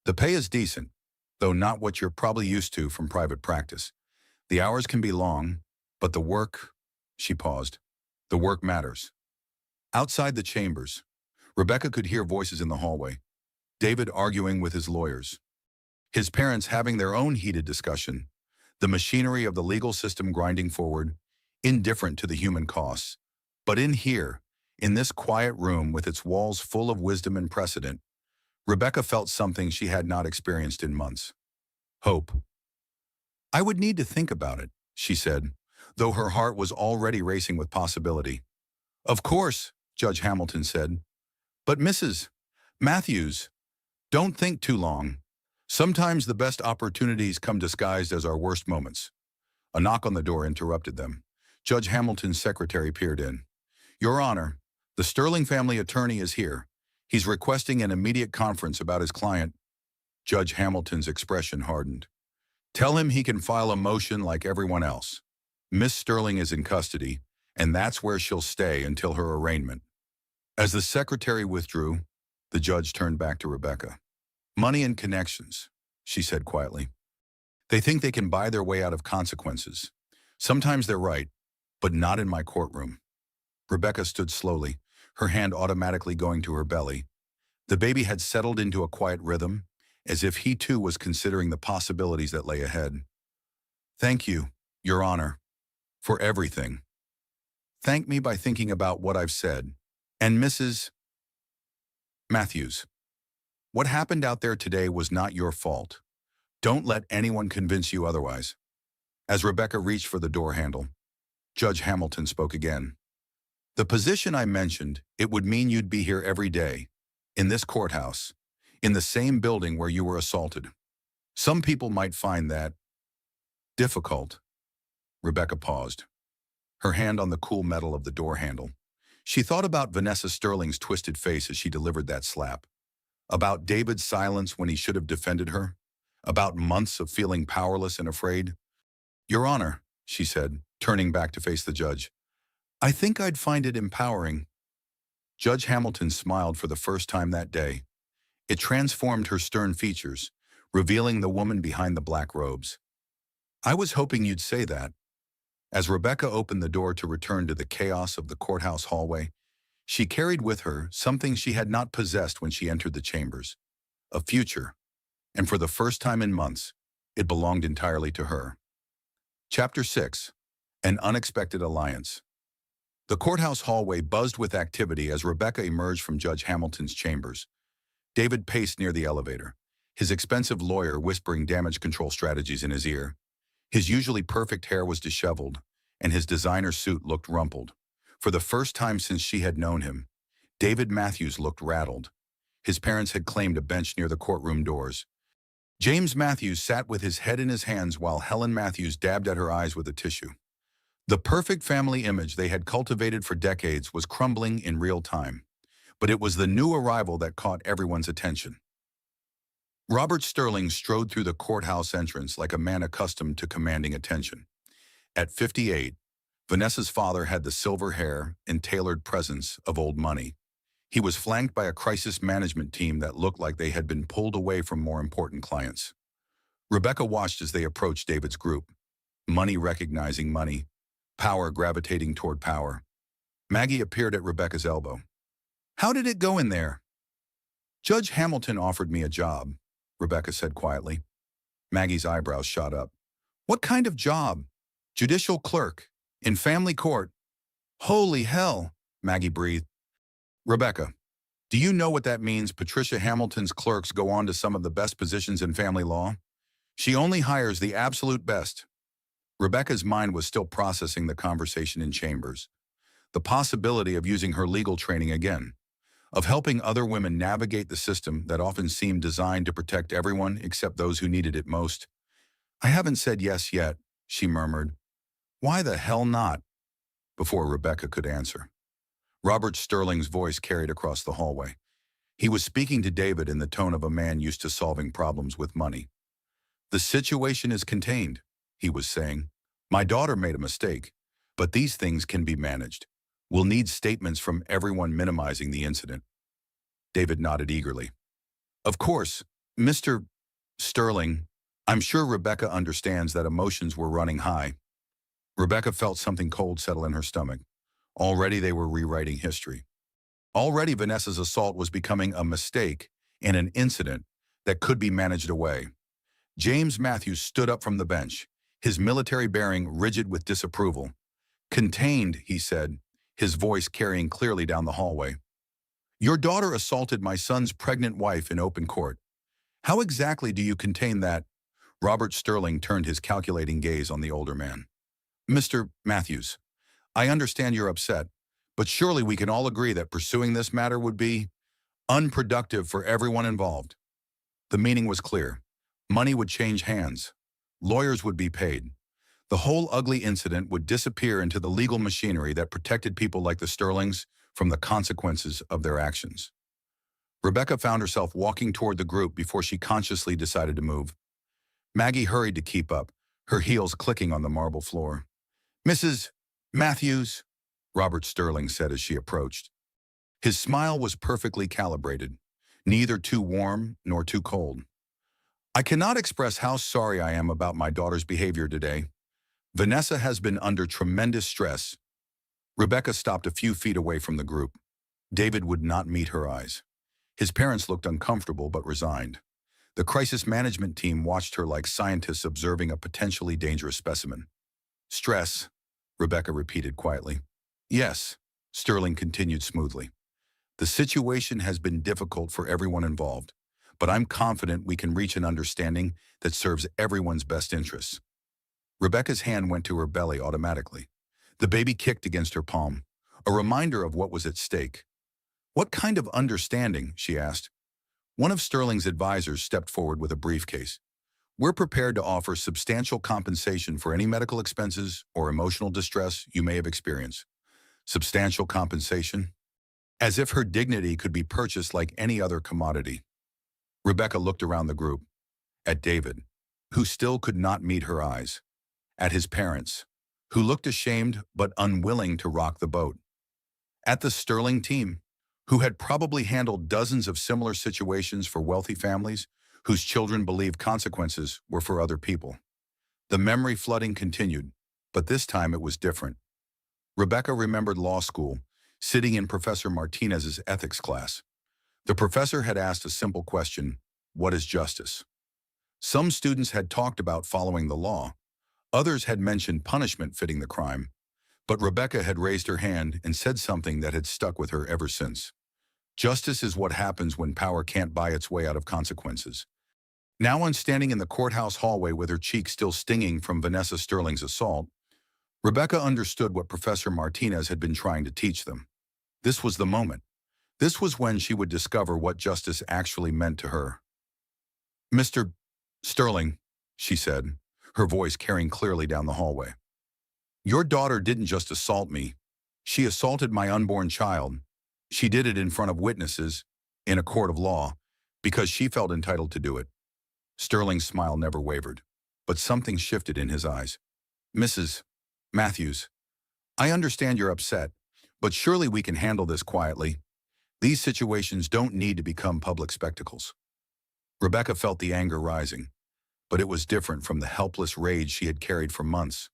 The pay is decent, though not what you're probably used to from private practice. The hours can be long, but the work, she paused, the work matters. Outside the chambers, Rebecca could hear voices in the hallway, David arguing with his lawyers, his parents having their own heated discussion, the machinery of the legal system grinding forward, indifferent to the human costs. But in here, in this quiet room with its walls full of wisdom and precedent, Rebecca felt something she had not experienced in months. Hope. I would need to think about it, she said, though her heart was already racing with possibility. Of course, Judge Hamilton said. But Mrs. Matthews, don't think too long. Sometimes the best opportunities come disguised as our worst moments. A knock on the door interrupted them. Judge Hamilton's secretary peered in. Your Honor, the Sterling family attorney is here. He's requesting an immediate conference about his client. Judge Hamilton's expression hardened. Tell him he can file a motion like everyone else. Miss Sterling is in custody, and that's where she'll stay until her arraignment. As the secretary withdrew, the judge turned back to Rebecca. Money and connections, she said quietly. They think they can buy their way out of consequences. Sometimes they're right, but not in my courtroom. Rebecca stood slowly, her hand automatically going to her belly. The baby had settled into a quiet rhythm, as if he too was considering the possibilities that lay ahead. Thank you, Your Honor, for everything. Thank me by thinking about what I've said. And Mrs. Matthews, what happened out there today was not your fault. Don't let anyone convince you otherwise. As Rebecca reached for the door handle, Judge Hamilton spoke again. The position I mentioned, it would mean you'd be here every day, in this courthouse, in the same building where you were assaulted. Some people might find that difficult. Rebecca paused, her hand on the cool metal of the door handle. She thought about Vanessa Sterling's twisted face as she delivered that slap, about David's silence when he should have defended her, about months of feeling powerless and afraid. Your Honor, she said, turning back to face the judge, I think I'd find it empowering. Judge Hamilton smiled for the first time that day. It transformed her stern features, revealing the woman behind the black robes. I was hoping you'd say that. As Rebecca opened the door to return to the chaos of the courthouse hallway, she carried with her something she had not possessed when she entered the chambers, a future, and for the first time in months, it belonged entirely to her. Chapter 6. An Unexpected Alliance. The courthouse hallway buzzed with activity as Rebecca emerged from Judge Hamilton's chambers. David paced near the elevator, his expensive lawyer whispering damage control strategies in his ear. His usually perfect hair was disheveled, and his designer suit looked rumpled. For the first time since she had known him, David Matthews looked rattled. His parents had claimed a bench near the courtroom doors. James Matthews sat with his head in his hands while Helen Matthews dabbed at her eyes with a tissue. The perfect family image they had cultivated for decades was crumbling in real time, but it was the new arrival that caught everyone's attention. Robert Sterling strode through the courthouse entrance like a man accustomed to commanding attention. At 58, Vanessa's father had the silver hair and tailored presence of old money. He was flanked by a crisis management team that looked like they had been pulled away from more important clients. Rebecca watched as they approached David's group, money recognizing money, power gravitating toward power. Maggie appeared at Rebecca's elbow. How did it go in there? Judge Hamilton offered me a job, Rebecca said quietly. Maggie's eyebrows shot up. What kind of job? Judicial clerk. In family court. Holy hell, Maggie breathed. Rebecca, do you know what that means? Patricia Hamilton's clerks go on to some of the best positions in family law. She only hires the absolute best. Rebecca's mind was still processing the conversation in chambers. The possibility of using her legal training again, of helping other women navigate the system that often seemed designed to protect everyone except those who needed it most. I haven't said yes yet, she murmured. Why the hell not? Before Rebecca could answer, Robert Sterling's voice carried across the hallway. He was speaking to David in the tone of a man used to solving problems with money. The situation is contained, he was saying. My daughter made a mistake, but these things can be managed. We'll need statements from everyone minimizing the incident. David nodded eagerly. Of course, Mr. Sterling, I'm sure Rebecca understands that emotions were running high. Rebecca felt something cold settle in her stomach. Already they were rewriting history. Already Vanessa's assault was becoming a mistake and an incident that could be managed away. James Matthews stood up from the bench, his military bearing rigid with disapproval. Contained, he said, his voice carrying clearly down the hallway. Your daughter assaulted my son's pregnant wife in open court. How exactly do you contain that? Robert Sterling turned his calculating gaze on the older man. Mr. Matthews, I understand you're upset, but surely we can all agree that pursuing this matter would be unproductive for everyone involved. The meaning was clear. Money would change hands. Lawyers would be paid. The whole ugly incident would disappear into the legal machinery that protected people like the Sterlings from the consequences of their actions. Rebecca found herself walking toward the group before she consciously decided to move. Maggie hurried to keep up, her heels clicking on the marble floor. Mrs. Matthews, Robert Sterling said as she approached. His smile was perfectly calibrated, neither too warm nor too cold. I cannot express how sorry I am about my daughter's behavior today. Vanessa has been under tremendous stress. Rebecca stopped a few feet away from the group. David would not meet her eyes. His parents looked uncomfortable but resigned. The crisis management team watched her like scientists observing a potentially dangerous specimen. Stress, Rebecca repeated quietly. Yes, Sterling continued smoothly. The situation has been difficult for everyone involved, but I'm confident we can reach an understanding that serves everyone's best interests. Rebecca's hand went to her belly automatically. The baby kicked against her palm, a reminder of what was at stake. What kind of understanding? She asked. One of Sterling's advisors stepped forward with a briefcase. We're prepared to offer substantial compensation for any medical expenses or emotional distress you may have experienced. Substantial compensation? As if her dignity could be purchased like any other commodity. Rebecca looked around the group, at David, who still could not meet her eyes, at his parents, who looked ashamed but unwilling to rock the boat, at the Sterling team, who had probably handled dozens of similar situations for wealthy families whose children believed consequences were for other people. The memory flooding continued, but this time it was different. Rebecca remembered law school, sitting in Professor Martinez's ethics class. The professor had asked a simple question: what is justice? Some students had talked about following the law. Others had mentioned punishment fitting the crime. But Rebecca had raised her hand and said something that had stuck with her ever since. Justice is what happens when power can't buy its way out of consequences. Now, on standing in the courthouse hallway with her cheek still stinging from Vanessa Sterling's assault, Rebecca understood what Professor Martinez had been trying to teach them. This was the moment. This was when she would discover what justice actually meant to her. Mr. Sterling, she said, her voice carrying clearly down the hallway. Your daughter didn't just assault me. She assaulted my unborn child. She did it in front of witnesses, in a court of law, because she felt entitled to do it. Sterling's smile never wavered, but something shifted in his eyes. Mrs. Matthews, I understand you're upset, but surely we can handle this quietly. These situations don't need to become public spectacles. Rebecca felt the anger rising, but it was different from the helpless rage she had carried for months.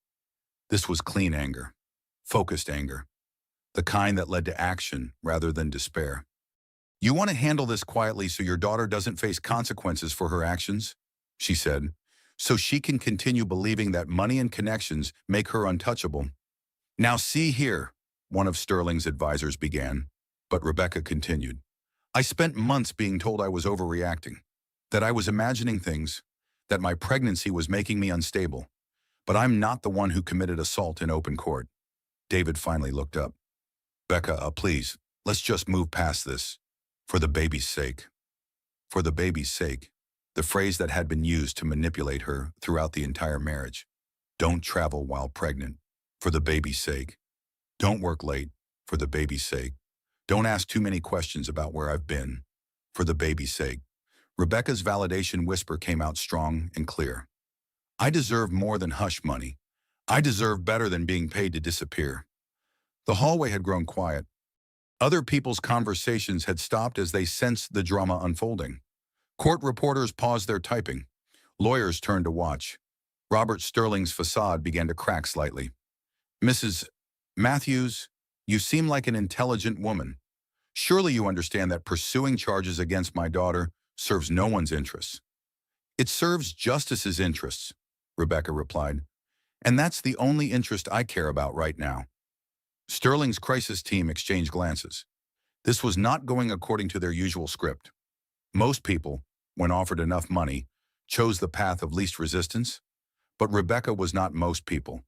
This was clean anger, focused anger, the kind that led to action rather than despair. You want to handle this quietly so your daughter doesn't face consequences for her actions, she said, so she can continue believing that money and connections make her untouchable. Now see here, one of Sterling's advisors began, but Rebecca continued. I spent months being told I was overreacting, that I was imagining things, that my pregnancy was making me unstable. But I'm not the one who committed assault in open court. David finally looked up. Becca, please, let's just move past this. For the baby's sake. For the baby's sake. The phrase that had been used to manipulate her throughout the entire marriage. Don't travel while pregnant. For the baby's sake. Don't work late. For the baby's sake. Don't ask too many questions about where I've been. For the baby's sake. Rebecca's validation whisper came out strong and clear. I deserve more than hush money. I deserve better than being paid to disappear. The hallway had grown quiet. Other people's conversations had stopped as they sensed the drama unfolding. Court reporters paused their typing. Lawyers turned to watch. Robert Sterling's facade began to crack slightly. Mrs. Matthews, you seem like an intelligent woman. Surely you understand that pursuing charges against my daughter serves no one's interests. It serves justice's interests, Rebecca replied. And that's the only interest I care about right now. Sterling's crisis team exchanged glances. This was not going according to their usual script. Most people, when offered enough money, chose the path of least resistance, but Rebecca was not most people.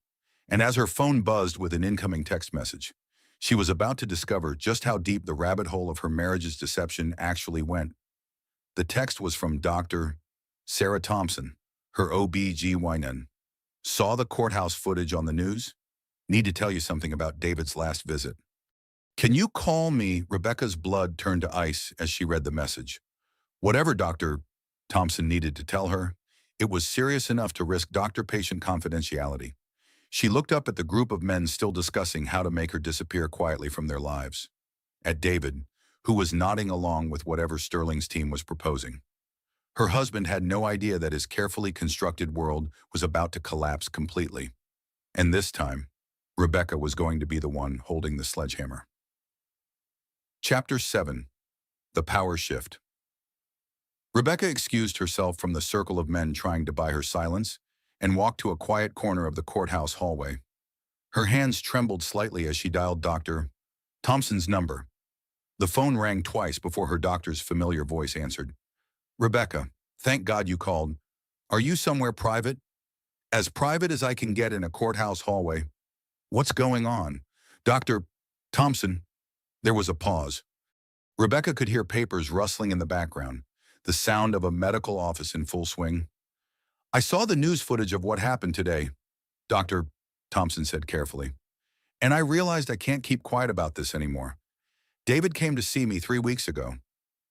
And as her phone buzzed with an incoming text message, she was about to discover just how deep the rabbit hole of her marriage's deception actually went. The text was from Dr. Sarah Thompson, her OB-GYN. Saw the courthouse footage on the news? Need to tell you something about David's last visit. Can you call me? Rebecca's blood turned to ice as she read the message. Whatever Dr. Thompson needed to tell her, it was serious enough to risk doctor-patient confidentiality. She looked up at the group of men still discussing how to make her disappear quietly from their lives. At David, who was nodding along with whatever Sterling's team was proposing. Her husband had no idea that his carefully constructed world was about to collapse completely. And this time, Rebecca was going to be the one holding the sledgehammer. Chapter 7. The Power Shift. Rebecca excused herself from the circle of men trying to buy her silence and walked to a quiet corner of the courthouse hallway. Her hands trembled slightly as she dialed Dr. Thompson's number. The phone rang twice before her doctor's familiar voice answered. "Rebecca, thank God you called. Are you somewhere private?" "As private as I can get in a courthouse hallway." "What's going on?" "Dr. Thompson." There was a pause. Rebecca could hear papers rustling in the background, the sound of a medical office in full swing. "I saw the news footage of what happened today," Dr. Thompson said carefully. "And I realized I can't keep quiet about this anymore. David came to see me 3 weeks ago."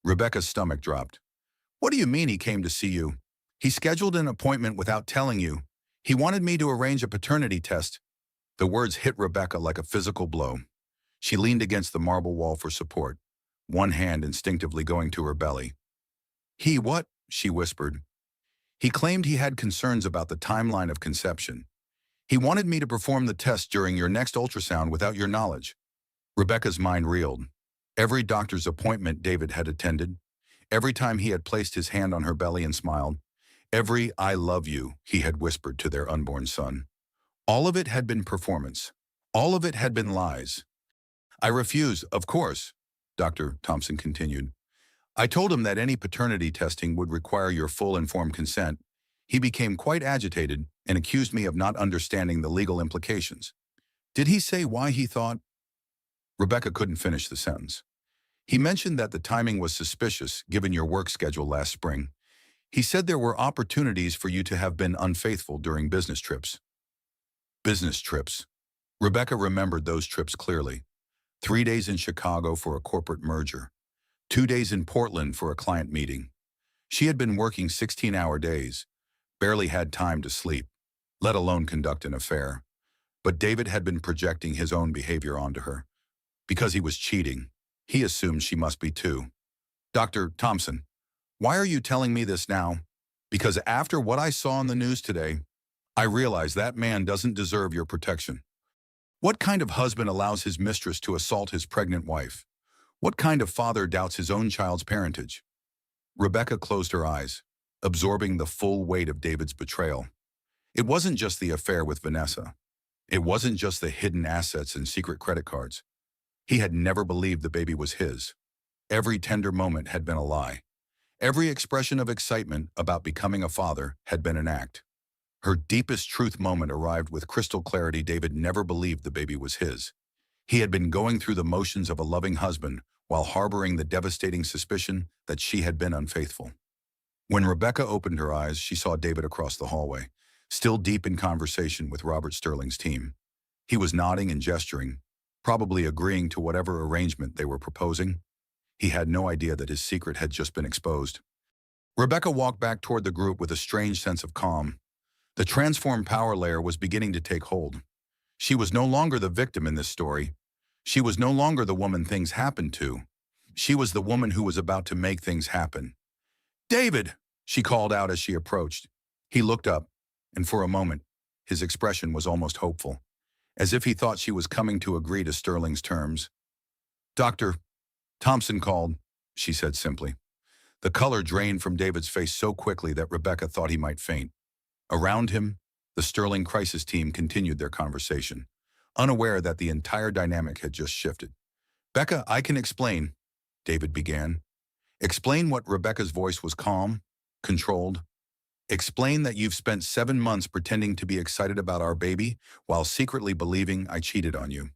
Rebecca's stomach dropped. "What do you mean he came to see you?" "He scheduled an appointment without telling you. He wanted me to arrange a paternity test." The words hit Rebecca like a physical blow. She leaned against the marble wall for support, one hand instinctively going to her belly. "He what?" she whispered. "He claimed he had concerns about the timeline of conception. He wanted me to perform the test during your next ultrasound without your knowledge." Rebecca's mind reeled. Every doctor's appointment David had attended, every time he had placed his hand on her belly and smiled, every "I love you" he had whispered to their unborn son. All of it had been performance. All of it had been lies. "I refuse, of course," Dr. Thompson continued. "I told him that any paternity testing would require your full informed consent. He became quite agitated and accused me of not understanding the legal implications." "Did he say why he thought—" Rebecca couldn't finish the sentence. "He mentioned that the timing was suspicious given your work schedule last spring. He said there were opportunities for you to have been unfaithful during business trips." Business trips. Rebecca remembered those trips clearly. 3 days in Chicago for a corporate merger. 2 days in Portland for a client meeting. She had been working 16-hour days, barely had time to sleep, let alone conduct an affair. But David had been projecting his own behavior onto her. Because he was cheating, he assumed she must be too. "Dr. Thompson, why are you telling me this now?" "Because after what I saw on the news today, I realize that man doesn't deserve your protection. What kind of husband allows his mistress to assault his pregnant wife? What kind of father doubts his own child's parentage?" Rebecca closed her eyes, absorbing the full weight of David's betrayal. It wasn't just the affair with Vanessa. It wasn't just the hidden assets and secret credit cards. He had never believed the baby was his. Every tender moment had been a lie. Every expression of excitement about becoming a father had been an act. Her deepest truth moment arrived with crystal clarity. David never believed the baby was his. He had been going through the motions of a loving husband while harboring the devastating suspicion that she had been unfaithful. When Rebecca opened her eyes, she saw David across the hallway, still deep in conversation with Robert Sterling's team. He was nodding and gesturing, probably agreeing to whatever arrangement they were proposing. He had no idea that his secret had just been exposed. Rebecca walked back toward the group with a strange sense of calm. The transformed power layer was beginning to take hold. She was no longer the victim in this story. She was no longer the woman things happened to. She was the woman who was about to make things happen. "David!" she called out as she approached. He looked up, and for a moment, his expression was almost hopeful, as if he thought she was coming to agree to Sterling's terms. "Dr. Thompson called," she said simply. The color drained from David's face so quickly that Rebecca thought he might faint. Around him, the Sterling crisis team continued their conversation, unaware that the entire dynamic had just shifted. "Becca, I can explain," David began. "Explain what?" Rebecca's voice was calm, controlled. "Explain that you've spent 7 months pretending to be excited about our baby while secretly believing I cheated on you."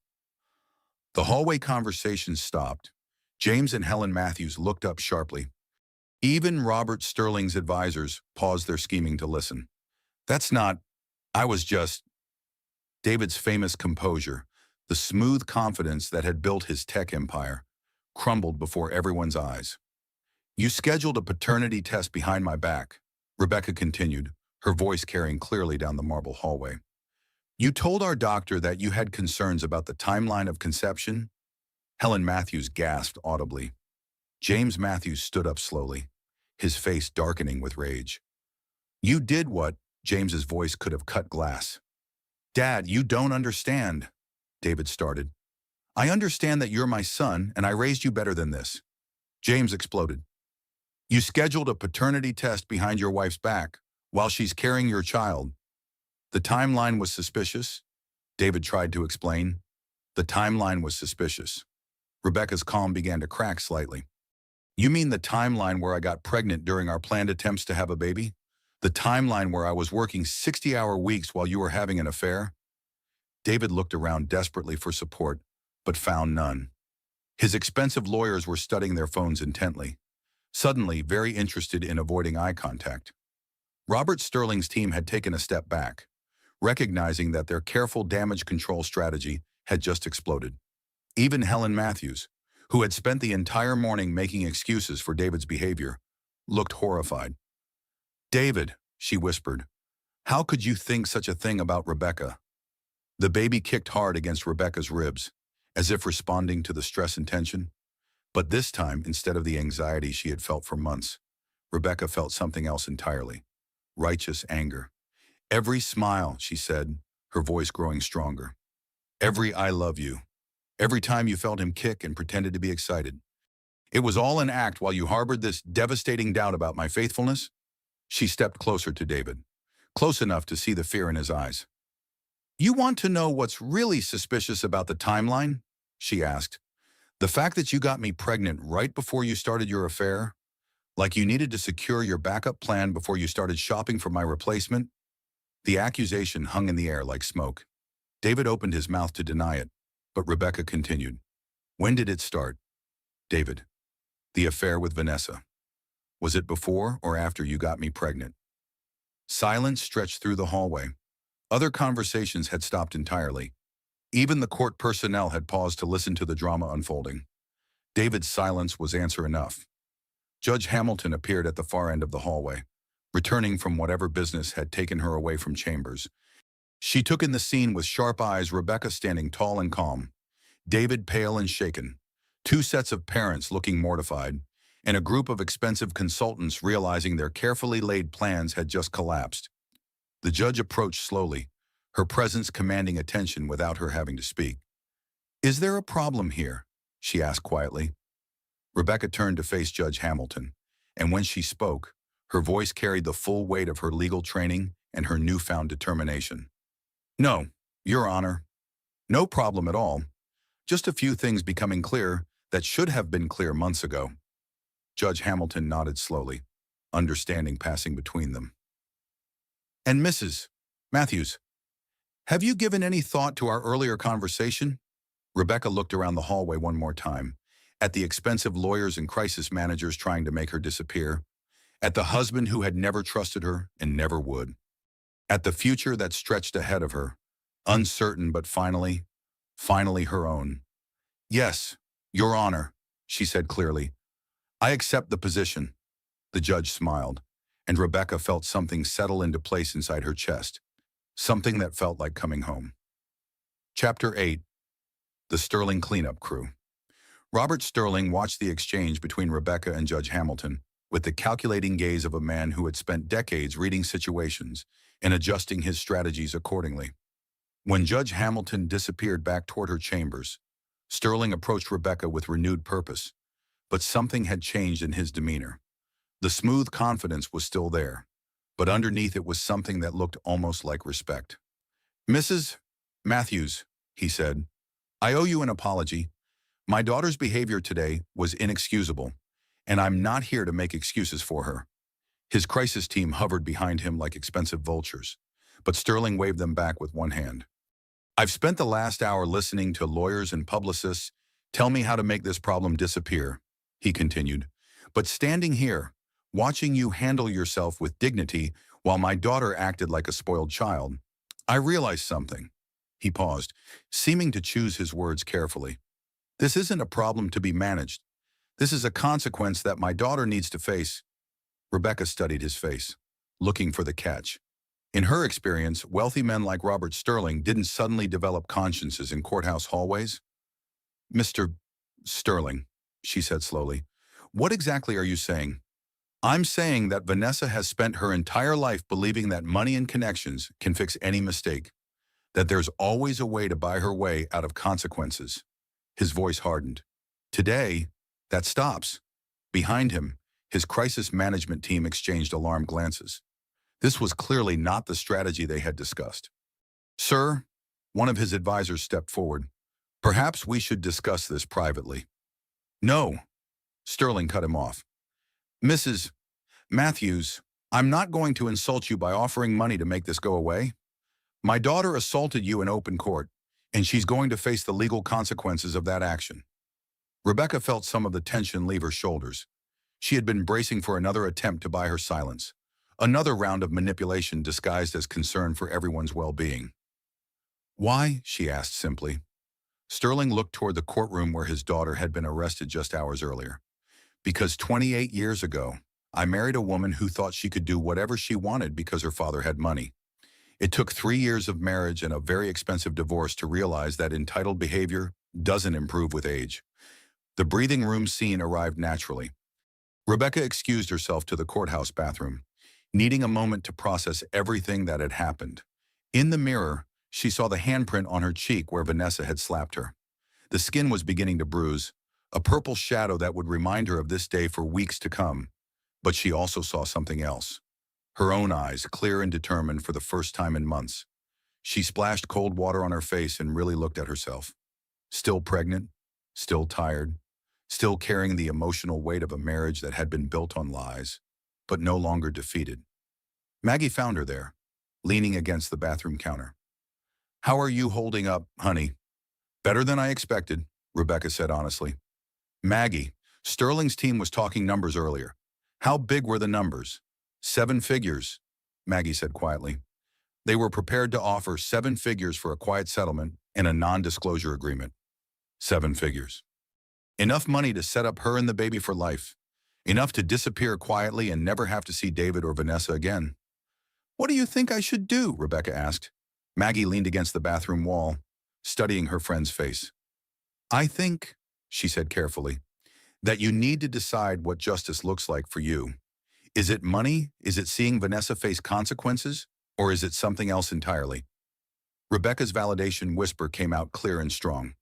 The hallway conversation stopped. James and Helen Matthews looked up sharply. Even Robert Sterling's advisors paused their scheming to listen. "That's not... I was just..." David's famous composure, the smooth confidence that had built his tech empire, crumbled before everyone's eyes. "You scheduled a paternity test behind my back," Rebecca continued, her voice carrying clearly down the marble hallway. "You told our doctor that you had concerns about the timeline of conception?" Helen Matthews gasped audibly. James Matthews stood up slowly, his face darkening with rage. "You did what?" James's voice could have cut glass. "Dad, you don't understand," David started. "I understand that you're my son, and I raised you better than this." James exploded. You scheduled a paternity test behind your wife's back while she's carrying your child. The timeline was suspicious, David tried to explain. The timeline was suspicious. Rebecca's calm began to crack slightly. You mean the timeline where I got pregnant during our planned attempts to have a baby? The timeline where I was working 60-hour weeks while you were having an affair? David looked around desperately for support, but found none. His expensive lawyers were studying their phones intently, suddenly very interested in avoiding eye contact. Robert Sterling's team had taken a step back, recognizing that their careful damage control strategy had just exploded. Even Helen Matthews, who had spent the entire morning making excuses for David's behavior, looked horrified. David, she whispered, how could you think such a thing about Rebecca? The baby kicked hard against Rebecca's ribs, as if responding to the stress and tension. But this time, instead of the anxiety she had felt for months, Rebecca felt something else entirely: righteous anger. Every smile, she said, her voice growing stronger. Every I love you. Every time you felt him kick and pretended to be excited. It was all an act while you harbored this devastating doubt about my faithfulness? She stepped closer to David, close enough to see the fear in his eyes. You want to know what's really suspicious about the timeline? She asked. The fact that you got me pregnant right before you started your affair? Like you needed to secure your backup plan before you started shopping for my replacement? The accusation hung in the air like smoke. David opened his mouth to deny it, but Rebecca continued. When did it start? David. The affair with Vanessa. Was it before or after you got me pregnant? Silence stretched through the hallway. Other conversations had stopped entirely. Even the court personnel had paused to listen to the drama unfolding. David's silence was answer enough. Judge Hamilton appeared at the far end of the hallway, returning from whatever business had taken her away from chambers. She took in the scene with sharp eyes, Rebecca standing tall and calm, David pale and shaken, two sets of parents looking mortified, and a group of expensive consultants realizing their carefully laid plans had just collapsed. The judge approached slowly, her presence commanding attention without her having to speak. Is there a problem here? She asked quietly. Rebecca turned to face Judge Hamilton, and when she spoke, her voice carried the full weight of her legal training and her newfound determination. No, Your Honor. No problem at all. Just a few things becoming clear that should have been clear months ago. Judge Hamilton nodded slowly, understanding passing between them. And Mrs. Matthews, have you given any thought to our earlier conversation? Rebecca looked around the hallway one more time, at the expensive lawyers and crisis managers trying to make her disappear, at the husband who had never trusted her and never would, at the future that stretched ahead of her, uncertain but finally her own. Yes, Your Honor, she said clearly. I accept the position. The judge smiled, and Rebecca felt something settle into place inside her chest, something that felt like coming home. Chapter 8. The Sterling Cleanup Crew. Robert Sterling watched the exchange between Rebecca and Judge Hamilton with the calculating gaze of a man who had spent decades reading situations and adjusting his strategies accordingly. When Judge Hamilton disappeared back toward her chambers, Sterling approached Rebecca with renewed purpose, but something had changed in his demeanor. The smooth confidence was still there, but underneath it was something that looked almost like respect. Mrs. Matthews, he said, I owe you an apology. My daughter's behavior today was inexcusable, and I'm not here to make excuses for her. His crisis team hovered behind him like expensive vultures, but Sterling waved them back with one hand. I've spent the last hour listening to lawyers and publicists tell me how to make this problem disappear, he continued, but standing here, watching you handle yourself with dignity while my daughter acted like a spoiled child, I realized something. He paused, seeming to choose his words carefully. This isn't a problem to be managed. This is a consequence that my daughter needs to face. Rebecca studied his face, looking for the catch. In her experience, wealthy men like Robert Sterling didn't suddenly develop consciences in courthouse hallways. Mr. Sterling, she said slowly, what exactly are you saying? I'm saying that Vanessa has spent her entire life believing that money and connections can fix any mistake, that there's always a way to buy her way out of consequences. His voice hardened. Today, that stops. Behind him, His crisis management team exchanged alarmed glances. This was clearly not the strategy they had discussed. "Sir," one of his advisors stepped forward, "perhaps we should discuss this privately." "No," Sterling cut him off. "Mrs. Matthews, I'm not going to insult you by offering money to make this go away. My daughter assaulted you in open court, and she's going to face the legal consequences of that action." Rebecca felt some of the tension leave her shoulders. She had been bracing for another attempt to buy her silence, another round of manipulation disguised as concern for everyone's well-being. "Why?" she asked simply. Sterling looked toward the courtroom where his daughter had been arrested just hours earlier. "Because 28 years ago, I married a woman who thought she could do whatever she wanted because her father had money. It took 3 years of marriage and a very expensive divorce to realize that entitled behavior doesn't improve with age." The breathing room scene arrived naturally. Rebecca excused herself to the courthouse bathroom, needing a moment to process everything that had happened. In the mirror, she saw the handprint on her cheek where Vanessa had slapped her. The skin was beginning to bruise, a purple shadow that would remind her of this day for weeks to come. But she also saw something else. Her own eyes, clear and determined for the first time in months. She splashed cold water on her face and really looked at herself. Still pregnant, still tired, still carrying the emotional weight of a marriage that had been built on lies, but no longer defeated. Maggie found her there, leaning against the bathroom counter. "How are you holding up, honey?" "Better than I expected," Rebecca said honestly. "Maggie, Sterling's team was talking numbers earlier. How big were the numbers?" "7 figures," Maggie said quietly. "They were prepared to offer 7 figures for a quiet settlement and a non-disclosure agreement." 7 figures. Enough money to set up her and the baby for life. Enough to disappear quietly and never have to see David or Vanessa again. "What do you think I should do?" Rebecca asked. Maggie leaned against the bathroom wall, studying her friend's face. "I think," she said carefully, "that you need to decide what justice looks like for you. Is it money? Is it seeing Vanessa face consequences? Or is it something else entirely?" Rebecca's validation whisper came out clear and strong.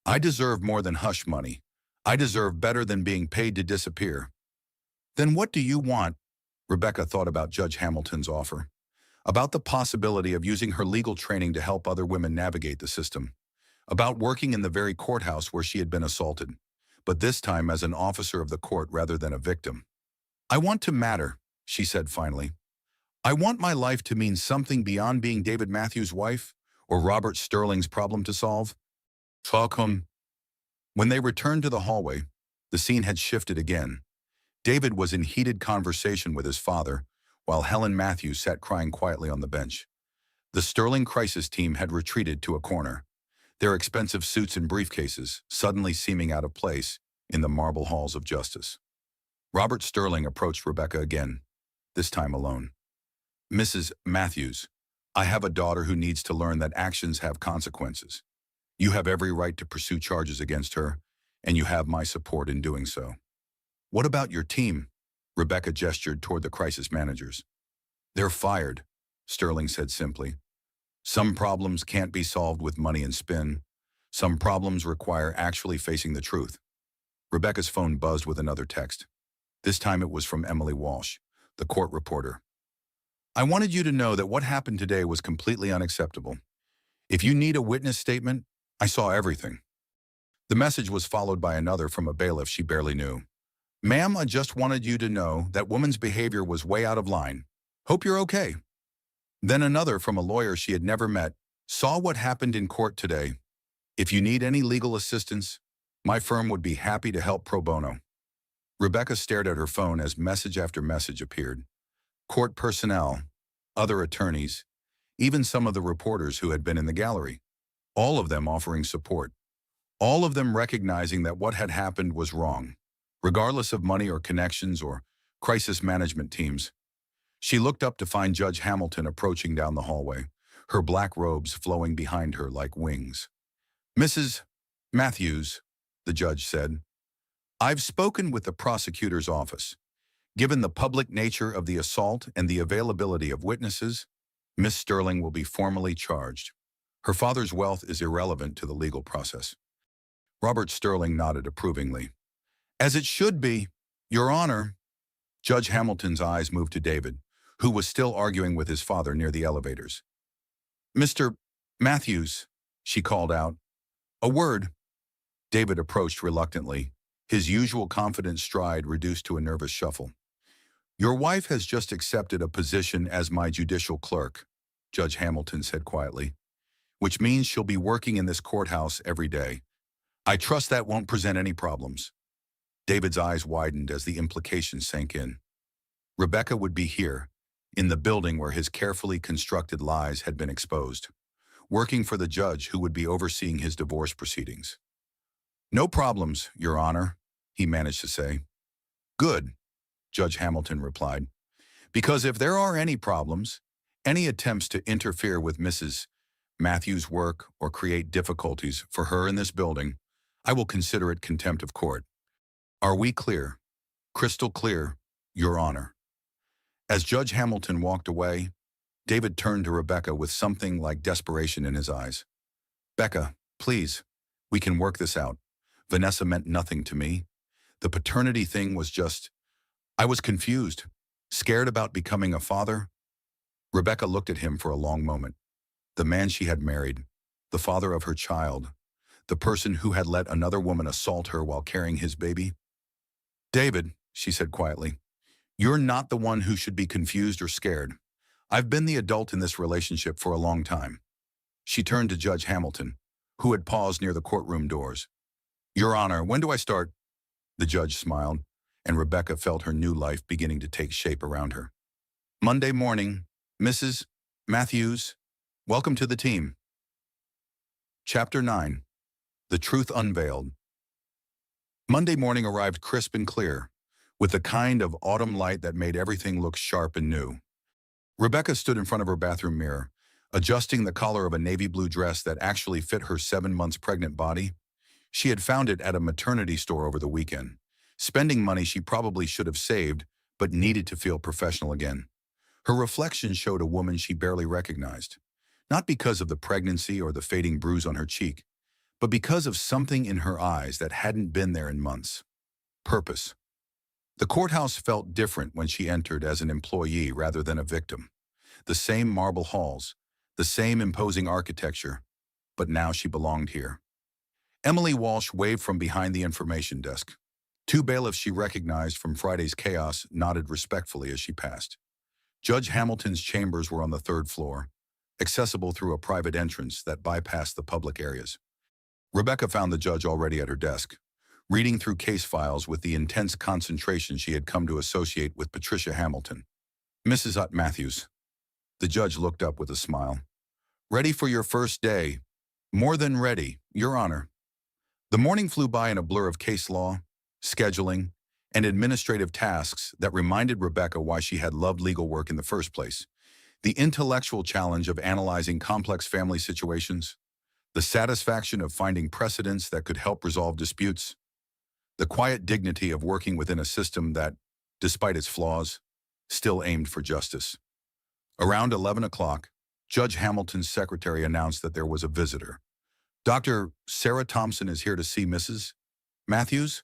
"I deserve more than hush money. I deserve better than being paid to disappear." "Then what do you want?" Rebecca thought about Judge Hamilton's offer, about the possibility of using her legal training to help other women navigate the system, about working in the very courthouse where she had been assaulted, but this time as an officer of the court rather than a victim. "I want to matter," she said finally. "I want my life to mean something beyond being David Matthews' wife or Robert Sterling's problem to solve." "Welcome." When they returned to the hallway, the scene had shifted again. David was in heated conversation with his father, while Helen Matthews sat crying quietly on the bench. The Sterling crisis team had retreated to a corner, their expensive suits and briefcases suddenly seeming out of place in the marble halls of justice. Robert Sterling approached Rebecca again, this time alone. "Mrs. Matthews, I have a daughter who needs to learn that actions have consequences. You have every right to pursue charges against her, and you have my support in doing so." "What about your team?" Rebecca gestured toward the crisis managers. "They're fired," Sterling said simply. "Some problems can't be solved with money and spin. Some problems require actually facing the truth." Rebecca's phone buzzed with another text. This time it was from Emily Walsh, the court reporter. "I wanted you to know that what happened today was completely unacceptable. If you need a witness statement, I saw everything." The message was followed by another from a bailiff she barely knew. "Ma'am, I just wanted you to know that woman's behavior was way out of line. Hope you're okay." Then another from a lawyer she had never met. "Saw what happened in court today. If you need any legal assistance, my firm would be happy to help pro bono." Rebecca stared at her phone as message after message appeared. Court personnel, other attorneys, even some of the reporters who had been in the gallery. All of them offering support. All of them recognizing that what had happened was wrong, regardless of money or connections or crisis management teams. She looked up to find Judge Hamilton approaching down the hallway, her black robes flowing behind her like wings. "Mrs. Matthews," the judge said, "I've spoken with the prosecutor's office. Given the public nature of the assault and the availability of witnesses, Miss Sterling will be formally charged. Her father's wealth is irrelevant to the legal process." Robert Sterling nodded approvingly. "As it should be, Your Honor." Judge Hamilton's eyes moved to David, who was still arguing with his father near the elevators. "Mr. Matthews," she called out. "A word." David approached reluctantly, his usual confident stride reduced to a nervous shuffle. "Your wife has just accepted a position as my judicial clerk," Judge Hamilton said quietly, "which means she'll be working in this courthouse every day. I trust that won't present any problems." David's eyes widened as the implication sank in. Rebecca would be here, in the building where his carefully constructed lies had been exposed, working for the judge who would be overseeing his divorce proceedings. "No problems, Your Honor," he managed to say. "Good," Judge Hamilton replied, "because if there are any problems, any attempts to interfere with Mrs. Matthews' work or create difficulties for her in this building, I will consider it contempt of court. Are we clear? Crystal clear, Your Honor." As Judge Hamilton walked away, David turned to Rebecca with something like desperation in his eyes. "Becca, please, we can work this out. Vanessa meant nothing to me. The paternity thing was just... I was confused, scared about becoming a father." Rebecca looked at him for a long moment. The man she had married, the father of her child, the person who had let another woman assault her while carrying his baby. "David," she said quietly, "you're not the one who should be confused or scared. I've been the adult in this relationship for a long time." She turned to Judge Hamilton, who had paused near the courtroom doors. "Your Honor, when do I start?" The judge smiled, and Rebecca felt her new life beginning to take shape around her. "Monday morning, Mrs. Matthews. Welcome to the team." Chapter 9. The Truth Unveiled. Monday morning arrived crisp and clear, with the kind of autumn light that made everything look sharp and new. Rebecca stood in front of her bathroom mirror, adjusting the collar of a navy blue dress that actually fit her 7 months pregnant body. She had found it at a maternity store over the weekend, spending money she probably should have saved, but needed to feel professional again. Her reflection showed a woman she barely recognized, not because of the pregnancy or the fading bruise on her cheek, but because of something in her eyes that hadn't been there in months. Purpose. The courthouse felt different when she entered as an employee rather than a victim. The same marble halls, the same imposing architecture, but now she belonged here. Emily Walsh waved from behind the information desk. 2 bailiffs she recognized from Friday's chaos nodded respectfully as she passed. Judge Hamilton's chambers were on the 3rd floor, accessible through a private entrance that bypassed the public areas. Rebecca found the judge already at her desk, reading through case files with the intense concentration she had come to associate with Patricia Hamilton. "Mrs. Matthews." The judge looked up with a smile. "Ready for your first day?" "More than ready, Your Honor." The morning flew by in a blur of case law, scheduling, and administrative tasks that reminded Rebecca why she had loved legal work in the first place. The intellectual challenge of analyzing complex family situations, the satisfaction of finding precedents that could help resolve disputes, the quiet dignity of working within a system that, despite its flaws, still aimed for justice. Around 11 o'clock, Judge Hamilton's secretary announced that there was a visitor. "Dr. Sarah Thompson is here to see Mrs. Matthews.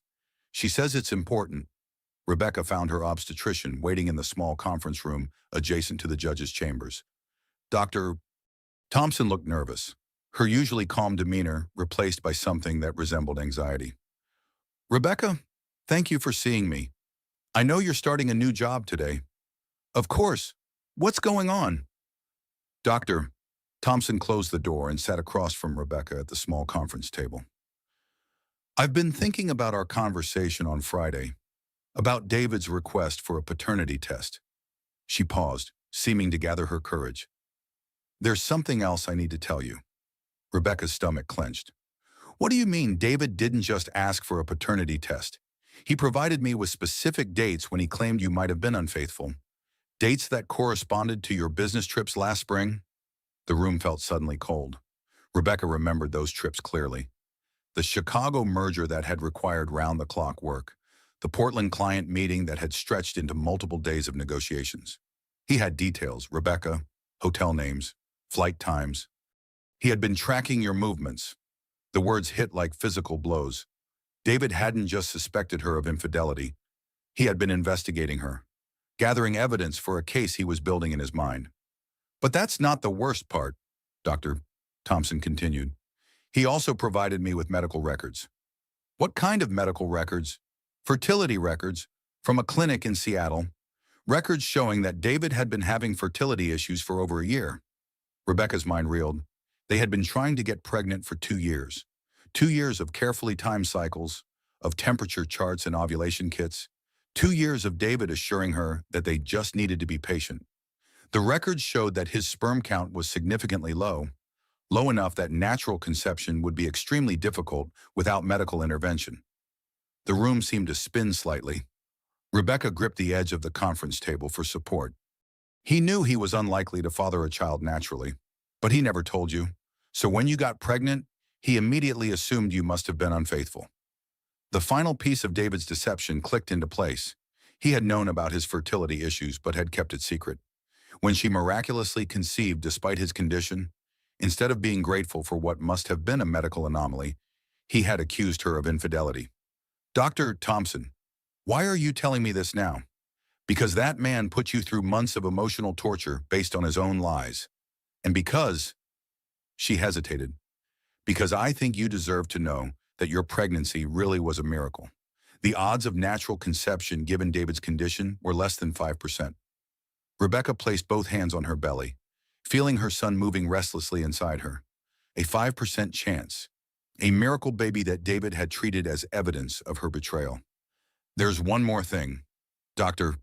She says it's important." Rebecca found her obstetrician waiting in the small conference room adjacent to the judge's chambers. Dr. Thompson looked nervous, her usually calm demeanor replaced by something that resembled anxiety. "Rebecca, thank you for seeing me. I know you're starting a new job today." "Of course. What's going on?" "Doctor." Thompson closed the door and sat across from Rebecca at the small conference table. "I've been thinking about our conversation on Friday, about David's request for a paternity test." She paused, seeming to gather her courage. "There's something else I need to tell you." Rebecca's stomach clenched. "What do you mean David didn't just ask for a paternity test? He provided me with specific dates when he claimed you might have been unfaithful. Dates that corresponded to your business trips last spring?" The room felt suddenly cold. Rebecca remembered those trips clearly. The Chicago merger that had required round-the-clock work. The Portland client meeting that had stretched into multiple days of negotiations. He had details: Rebecca, hotel names, flight times. He had been tracking your movements. The words hit like physical blows. David hadn't just suspected her of infidelity. He had been investigating her, gathering evidence for a case he was building in his mind. But that's not the worst part, Dr. Thompson continued. He also provided me with medical records. What kind of medical records? Fertility records from a clinic in Seattle. Records showing that David had been having fertility issues for over a year. Rebecca's mind reeled. They had been trying to get pregnant for 2 years. 2 years of carefully timed cycles, of temperature charts and ovulation kits. 2 years of David assuring her that they just needed to be patient. The records showed that his sperm count was significantly low, low enough that natural conception would be extremely difficult without medical intervention. The room seemed to spin slightly. Rebecca gripped the edge of the conference table for support. He knew he was unlikely to father a child naturally, but he never told you. So when you got pregnant, he immediately assumed you must have been unfaithful. The final piece of David's deception clicked into place. He had known about his fertility issues but had kept it secret. When she miraculously conceived despite his condition, instead of being grateful for what must have been a medical anomaly, he had accused her of infidelity. Dr. Thompson, why are you telling me this now? Because that man put you through months of emotional torture based on his own lies. And because, she hesitated, because I think you deserve to know that your pregnancy really was a miracle. The odds of natural conception given David's condition were less than 5%. Rebecca placed both hands on her belly, feeling her son moving restlessly inside her. A 5% chance. A miracle baby that David had treated as evidence of her betrayal. There's one more thing, Dr.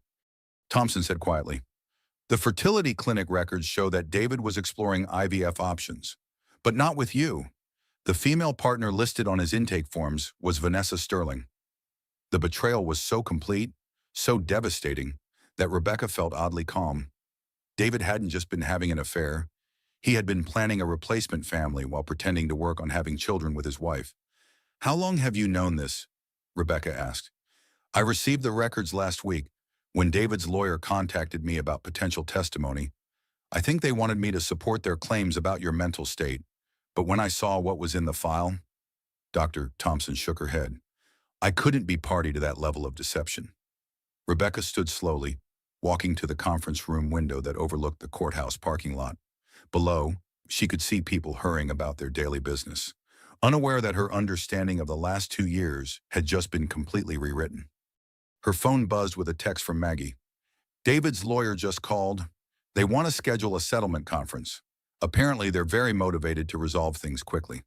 Thompson said quietly. The fertility clinic records show that David was exploring IVF options, but not with you. The female partner listed on his intake forms was Vanessa Sterling. The betrayal was so complete, so devastating, that Rebecca felt oddly calm. David hadn't just been having an affair. He had been planning a replacement family while pretending to work on having children with his wife. How long have you known this? Rebecca asked. I received the records last week when David's lawyer contacted me about potential testimony. I think they wanted me to support their claims about your mental state. But when I saw what was in the file, Dr. Thompson shook her head. I couldn't be party to that level of deception. Rebecca stood slowly, walking to the conference room window that overlooked the courthouse parking lot. Below, she could see people hurrying about their daily business, unaware that her understanding of the last 2 years had just been completely rewritten. Her phone buzzed with a text from Maggie. David's lawyer just called. They want to schedule a settlement conference. Apparently, they're very motivated to resolve things quickly.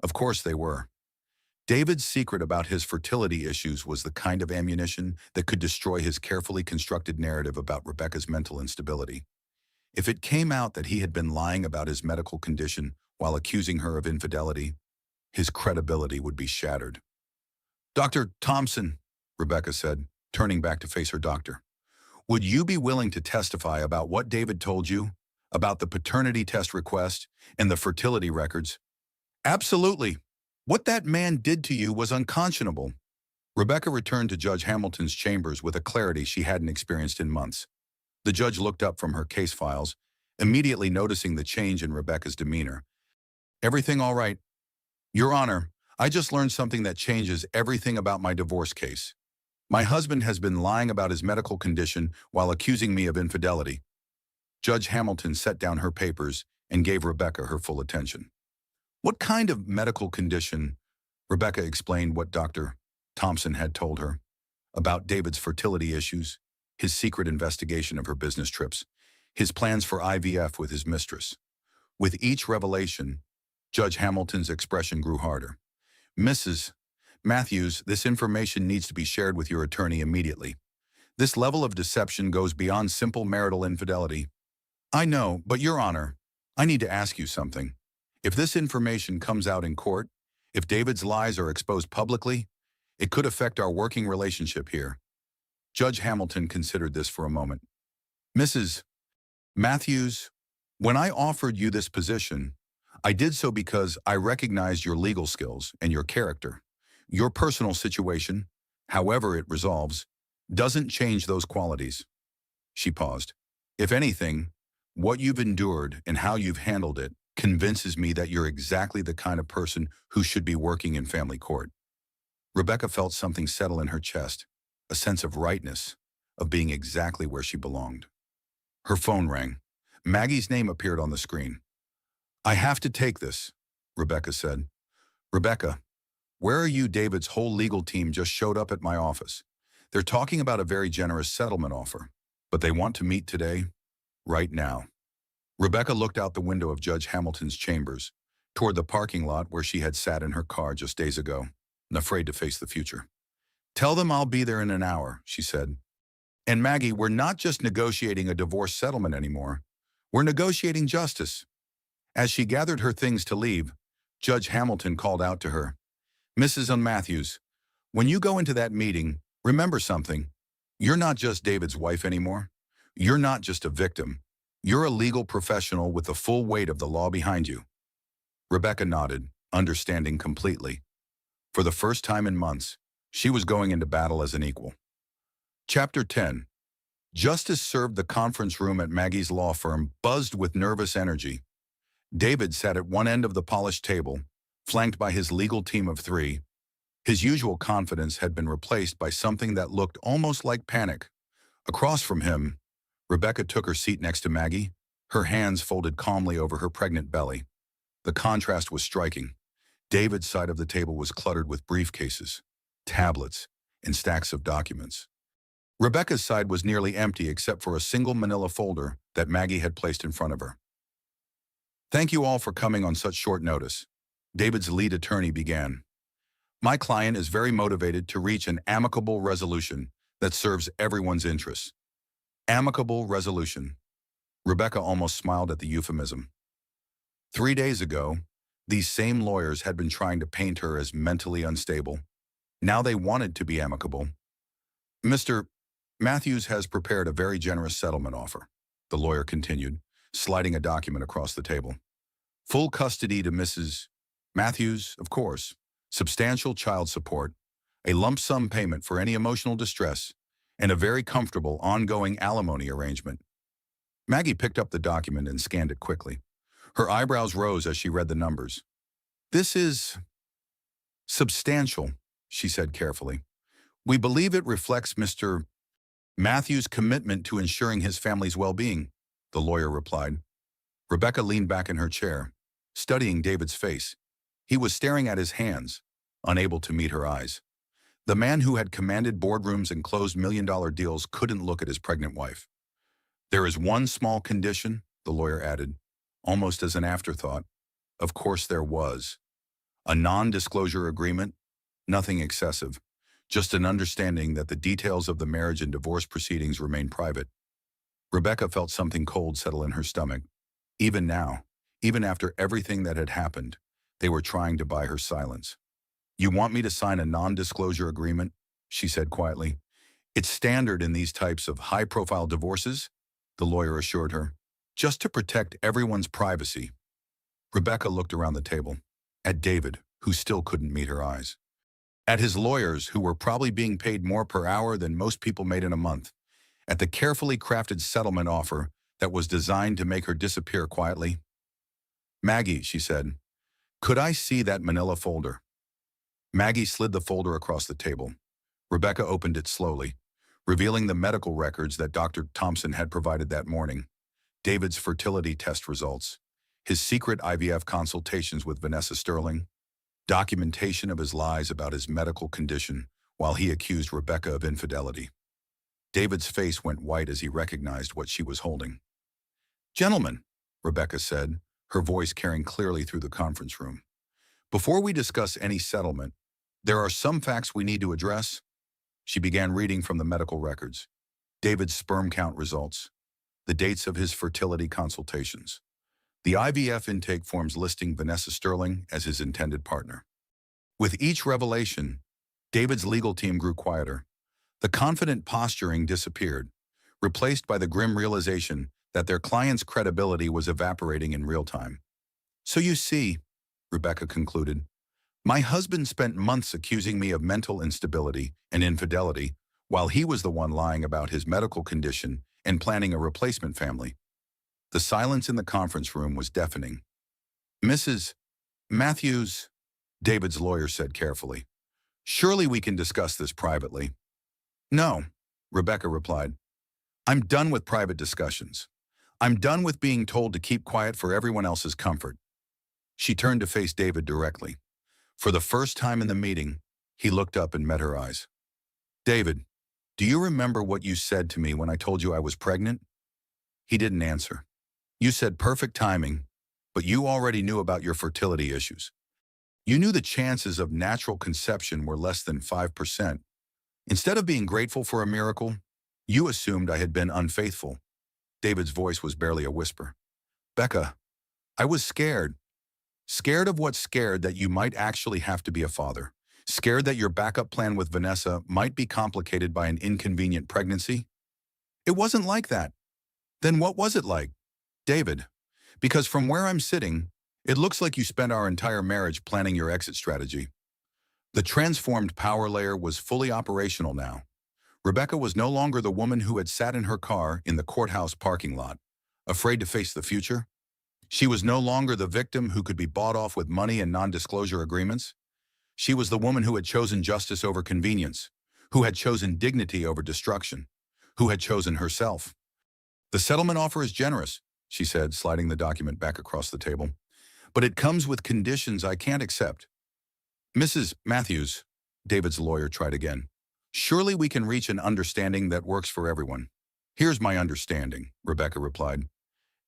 Of course they were. David's secret about his fertility issues was the kind of ammunition that could destroy his carefully constructed narrative about Rebecca's mental instability. If it came out that he had been lying about his medical condition while accusing her of infidelity, his credibility would be shattered. Dr. Thompson, Rebecca said, turning back to face her doctor, would you be willing to testify about what David told you, about the paternity test request and the fertility records? Absolutely. What that man did to you was unconscionable. Rebecca returned to Judge Hamilton's chambers with a clarity she hadn't experienced in months. The judge looked up from her case files, immediately noticing the change in Rebecca's demeanor. Everything all right? Your Honor, I just learned something that changes everything about my divorce case. My husband has been lying about his medical condition while accusing me of infidelity. Judge Hamilton set down her papers and gave Rebecca her full attention. What kind of medical condition? Rebecca explained what Dr. Thompson had told her about David's fertility issues, his secret investigation of her business trips, his plans for IVF with his mistress. With each revelation, Judge Hamilton's expression grew harder. Mrs. Matthews, this information needs to be shared with your attorney immediately. This level of deception goes beyond simple marital infidelity. I know, but Your Honor, I need to ask you something. If this information comes out in court, if David's lies are exposed publicly, it could affect our working relationship here. Judge Hamilton considered this for a moment. Mrs. Matthews, when I offered you this position, I did so because I recognized your legal skills and your character. Your personal situation, however it resolves, doesn't change those qualities. She paused. If anything, what you've endured and how you've handled it convinces me that you're exactly the kind of person who should be working in family court. Rebecca felt something settle in her chest, a sense of rightness, of being exactly where she belonged. Her phone rang. Maggie's name appeared on the screen. "I have to take this," Rebecca said. "Rebecca, where are you? David's whole legal team just showed up at my office. They're talking about a very generous settlement offer, but they want to meet today, right now." Rebecca looked out the window of Judge Hamilton's chambers, toward the parking lot where she had sat in her car just days ago, and afraid to face the future. "Tell them I'll be there in an hour," she said. "And Maggie, we're not just negotiating a divorce settlement anymore. We're negotiating justice." As she gathered her things to leave, Judge Hamilton called out to her, "Mrs. Matthews, when you go into that meeting, remember something. You're not just David's wife anymore. You're not just a victim. You're a legal professional with the full weight of the law behind you." Rebecca nodded, understanding completely. For the first time in months, she was going into battle as an equal. Chapter 10. Justice served. The conference room at Maggie's law firm buzzed with nervous energy. David sat at one end of the polished table, flanked by his legal team of three. His usual confidence had been replaced by something that looked almost like panic. Across from him, Rebecca took her seat next to Maggie, her hands folded calmly over her pregnant belly. The contrast was striking. David's side of the table was cluttered with briefcases, tablets, and stacks of documents. Rebecca's side was nearly empty except for a single manila folder that Maggie had placed in front of her. "Thank you all for coming on such short notice," David's lead attorney began. "My client is very motivated to reach an amicable resolution that serves everyone's interests." Amicable resolution. Rebecca almost smiled at the euphemism. 3 days ago, these same lawyers had been trying to paint her as mentally unstable. Now they wanted to be amicable. "Mr. Matthews has prepared a very generous settlement offer," the lawyer continued, sliding a document across the table. "Full custody to Mrs. Matthews, of course, substantial child support, a lump sum payment for any emotional distress, and a very comfortable ongoing alimony arrangement." Maggie picked up the document and scanned it quickly. Her eyebrows rose as she read the numbers. "This is substantial," she said carefully. "We believe it reflects Mr. Matthews' commitment to ensuring his family's well-being," the lawyer replied. Rebecca leaned back in her chair, studying David's face. He was staring at his hands, unable to meet her eyes. The man who had commanded boardrooms and closed million-dollar deals couldn't look at his pregnant wife. "There is one small condition," the lawyer added, almost as an afterthought. Of course there was. A non-disclosure agreement, nothing excessive, just an understanding that the details of the marriage and divorce proceedings remain private. Rebecca felt something cold settle in her stomach. Even now, even after everything that had happened, they were trying to buy her silence. "You want me to sign a non-disclosure agreement?" she said quietly. "It's standard in these types of high-profile divorces," the lawyer assured her, "just to protect everyone's privacy." Rebecca looked around the table, at David, who still couldn't meet her eyes, at his lawyers, who were probably being paid more per hour than most people made in a month, at the carefully crafted settlement offer that was designed to make her disappear quietly. "Maggie," she said, "could I see that manila folder?" Maggie slid the folder across the table. Rebecca opened it slowly, revealing the medical records that Dr. Thompson had provided that morning. David's fertility test results, his secret IVF consultations with Vanessa Sterling, documentation of his lies about his medical condition while he accused Rebecca of infidelity. David's face went white as he recognized what she was holding. "Gentlemen," Rebecca said, her voice carrying clearly through the conference room, "before we discuss any settlement, there are some facts we need to address." She began reading from the medical records. David's sperm count results, the dates of his fertility consultations, the IVF intake forms listing Vanessa Sterling as his intended partner. With each revelation, David's legal team grew quieter. The confident posturing disappeared, replaced by the grim realization that their client's credibility was evaporating in real time. "So you see," Rebecca concluded, "my husband spent months accusing me of mental instability and infidelity, while he was the one lying about his medical condition and planning a replacement family." The silence in the conference room was deafening. "Mrs. Matthews," David's lawyer said carefully, "surely we can discuss this privately." "No," Rebecca replied. I'm done with private discussions. I'm done with being told to keep quiet for everyone else's comfort. She turned to face David directly. For the first time in the meeting, he looked up and met her eyes. David, do you remember what you said to me when I told you I was pregnant? He didn't answer. You said perfect timing, but you already knew about your fertility issues. You knew the chances of natural conception were less than 5%. Instead of being grateful for a miracle, you assumed I had been unfaithful. David's voice was barely a whisper. Becca, I was scared. Scared of what? Scared that you might actually have to be a father. Scared that your backup plan with Vanessa might be complicated by an inconvenient pregnancy? It wasn't like that. Then what was it like? David, because from where I'm sitting, it looks like you spent our entire marriage planning your exit strategy. The transformed power layer was fully operational now. Rebecca was no longer the woman who had sat in her car in the courthouse parking lot, afraid to face the future. She was no longer the victim who could be bought off with money and non-disclosure agreements. She was the woman who had chosen justice over convenience, who had chosen dignity over destruction, who had chosen herself. The settlement offer is generous, she said, sliding the document back across the table. But it comes with conditions I can't accept. Mrs. Matthews, David's lawyer tried again. Surely we can reach an understanding that works for everyone. Here's my understanding, Rebecca replied.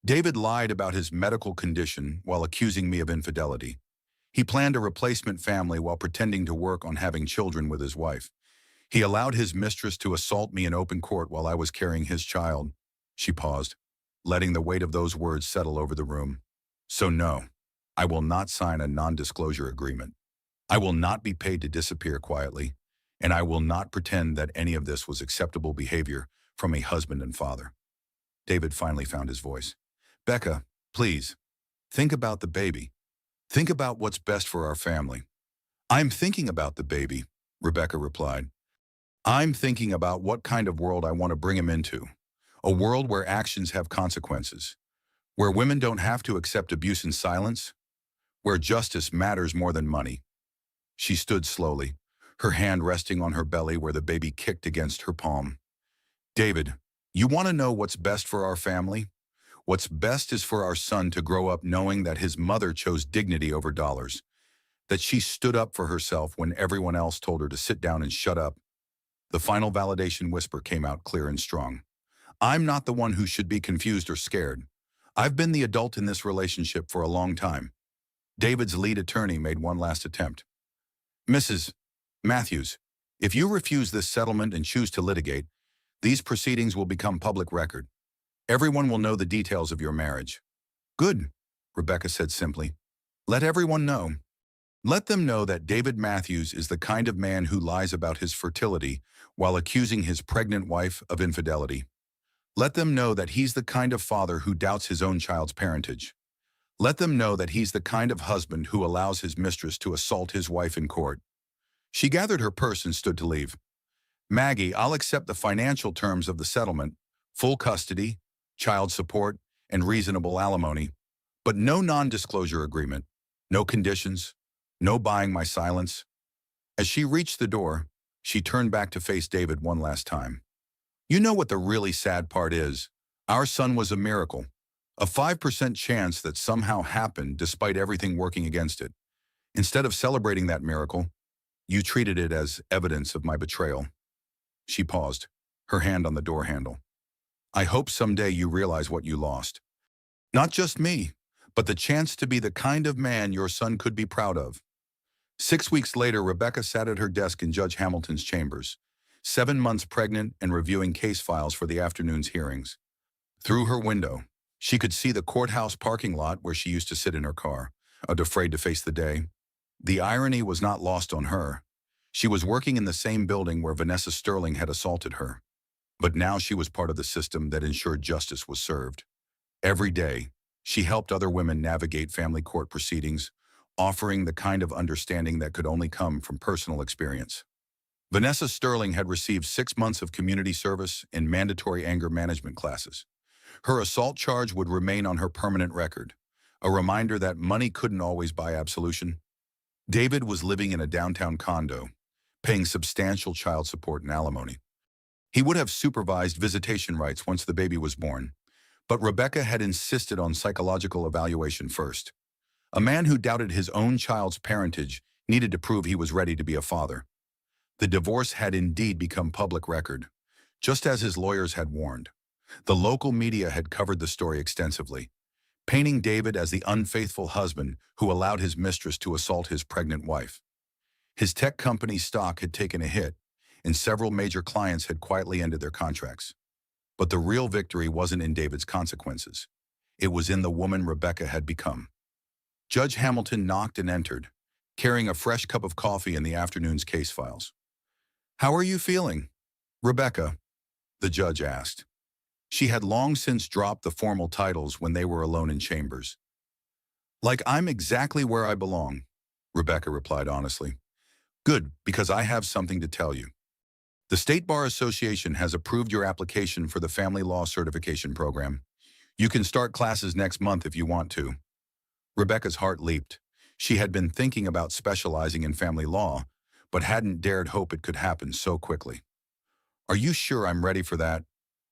David lied about his medical condition while accusing me of infidelity. He planned a replacement family while pretending to work on having children with his wife. He allowed his mistress to assault me in open court while I was carrying his child. She paused, letting the weight of those words settle over the room. So no, I will not sign a non-disclosure agreement. I will not be paid to disappear quietly, and I will not pretend that any of this was acceptable behavior from a husband and father. David finally found his voice. Becca, please, think about the baby. Think about what's best for our family. I'm thinking about the baby, Rebecca replied. I'm thinking about what kind of world I want to bring him into. A world where actions have consequences. Where women don't have to accept abuse in silence. Where justice matters more than money. She stood slowly, her hand resting on her belly where the baby kicked against her palm. David, you want to know what's best for our family? What's best is for our son to grow up knowing that his mother chose dignity over dollars, that she stood up for herself when everyone else told her to sit down and shut up. The final validation whisper came out clear and strong. I'm not the one who should be confused or scared. I've been the adult in this relationship for a long time. David's lead attorney made one last attempt. Mrs. Matthews, if you refuse this settlement and choose to litigate, these proceedings will become public record. Everyone will know the details of your marriage. Good, Rebecca said simply. Let everyone know. Let them know that David Matthews is the kind of man who lies about his fertility while accusing his pregnant wife of infidelity. Let them know that he's the kind of father who doubts his own child's parentage. Let them know that he's the kind of husband who allows his mistress to assault his wife in court. She gathered her purse and stood to leave. Maggie, I'll accept the financial terms of the settlement, full custody, child support, and reasonable alimony, but no non-disclosure agreement, no conditions, no buying my silence. As she reached the door, she turned back to face David one last time. You know what the really sad part is? Our son was a miracle, a 5% chance that somehow happened despite everything working against it. Instead of celebrating that miracle, you treated it as evidence of my betrayal. She paused, her hand on the door handle. I hope someday you realize what you lost. Not just me, but the chance to be the kind of man your son could be proud of. 6 weeks later, Rebecca sat at her desk in Judge Hamilton's chambers, 7 months pregnant and reviewing case files for the afternoon's hearings. Through her window, she could see the courthouse parking lot where she used to sit in her car, afraid to face the day. The irony was not lost on her. She was working in the same building where Vanessa Sterling had assaulted her. But now she was part of the system that ensured justice was served. Every day, she helped other women navigate family court proceedings, offering the kind of understanding that could only come from personal experience. Vanessa Sterling had received 6 months of community service and mandatory anger management classes. Her assault charge would remain on her permanent record, a reminder that money couldn't always buy absolution. David was living in a downtown condo, paying substantial child support and alimony. He would have supervised visitation rights once the baby was born, but Rebecca had insisted on psychological evaluation first. A man who doubted his own child's parentage needed to prove he was ready to be a father. The divorce had indeed become public record, just as his lawyers had warned. The local media had covered the story extensively, painting David as the unfaithful husband who allowed his mistress to assault his pregnant wife. His tech company's stock had taken a hit, and several major clients had quietly ended their contracts. But the real victory wasn't in David's consequences. It was in the woman Rebecca had become. Judge Hamilton knocked and entered, carrying a fresh cup of coffee and the afternoon's case files. "How are you feeling, Rebecca?" the judge asked. She had long since dropped the formal titles when they were alone in chambers. "Like I'm exactly where I belong," Rebecca replied honestly. "Good, because I have something to tell you. The State Bar Association has approved your application for the Family Law Certification Program. You can start classes next month if you want to." Rebecca's heart leaped. She had been thinking about specializing in family law, but hadn't dared hope it could happen so quickly. "Are you sure I'm ready for that?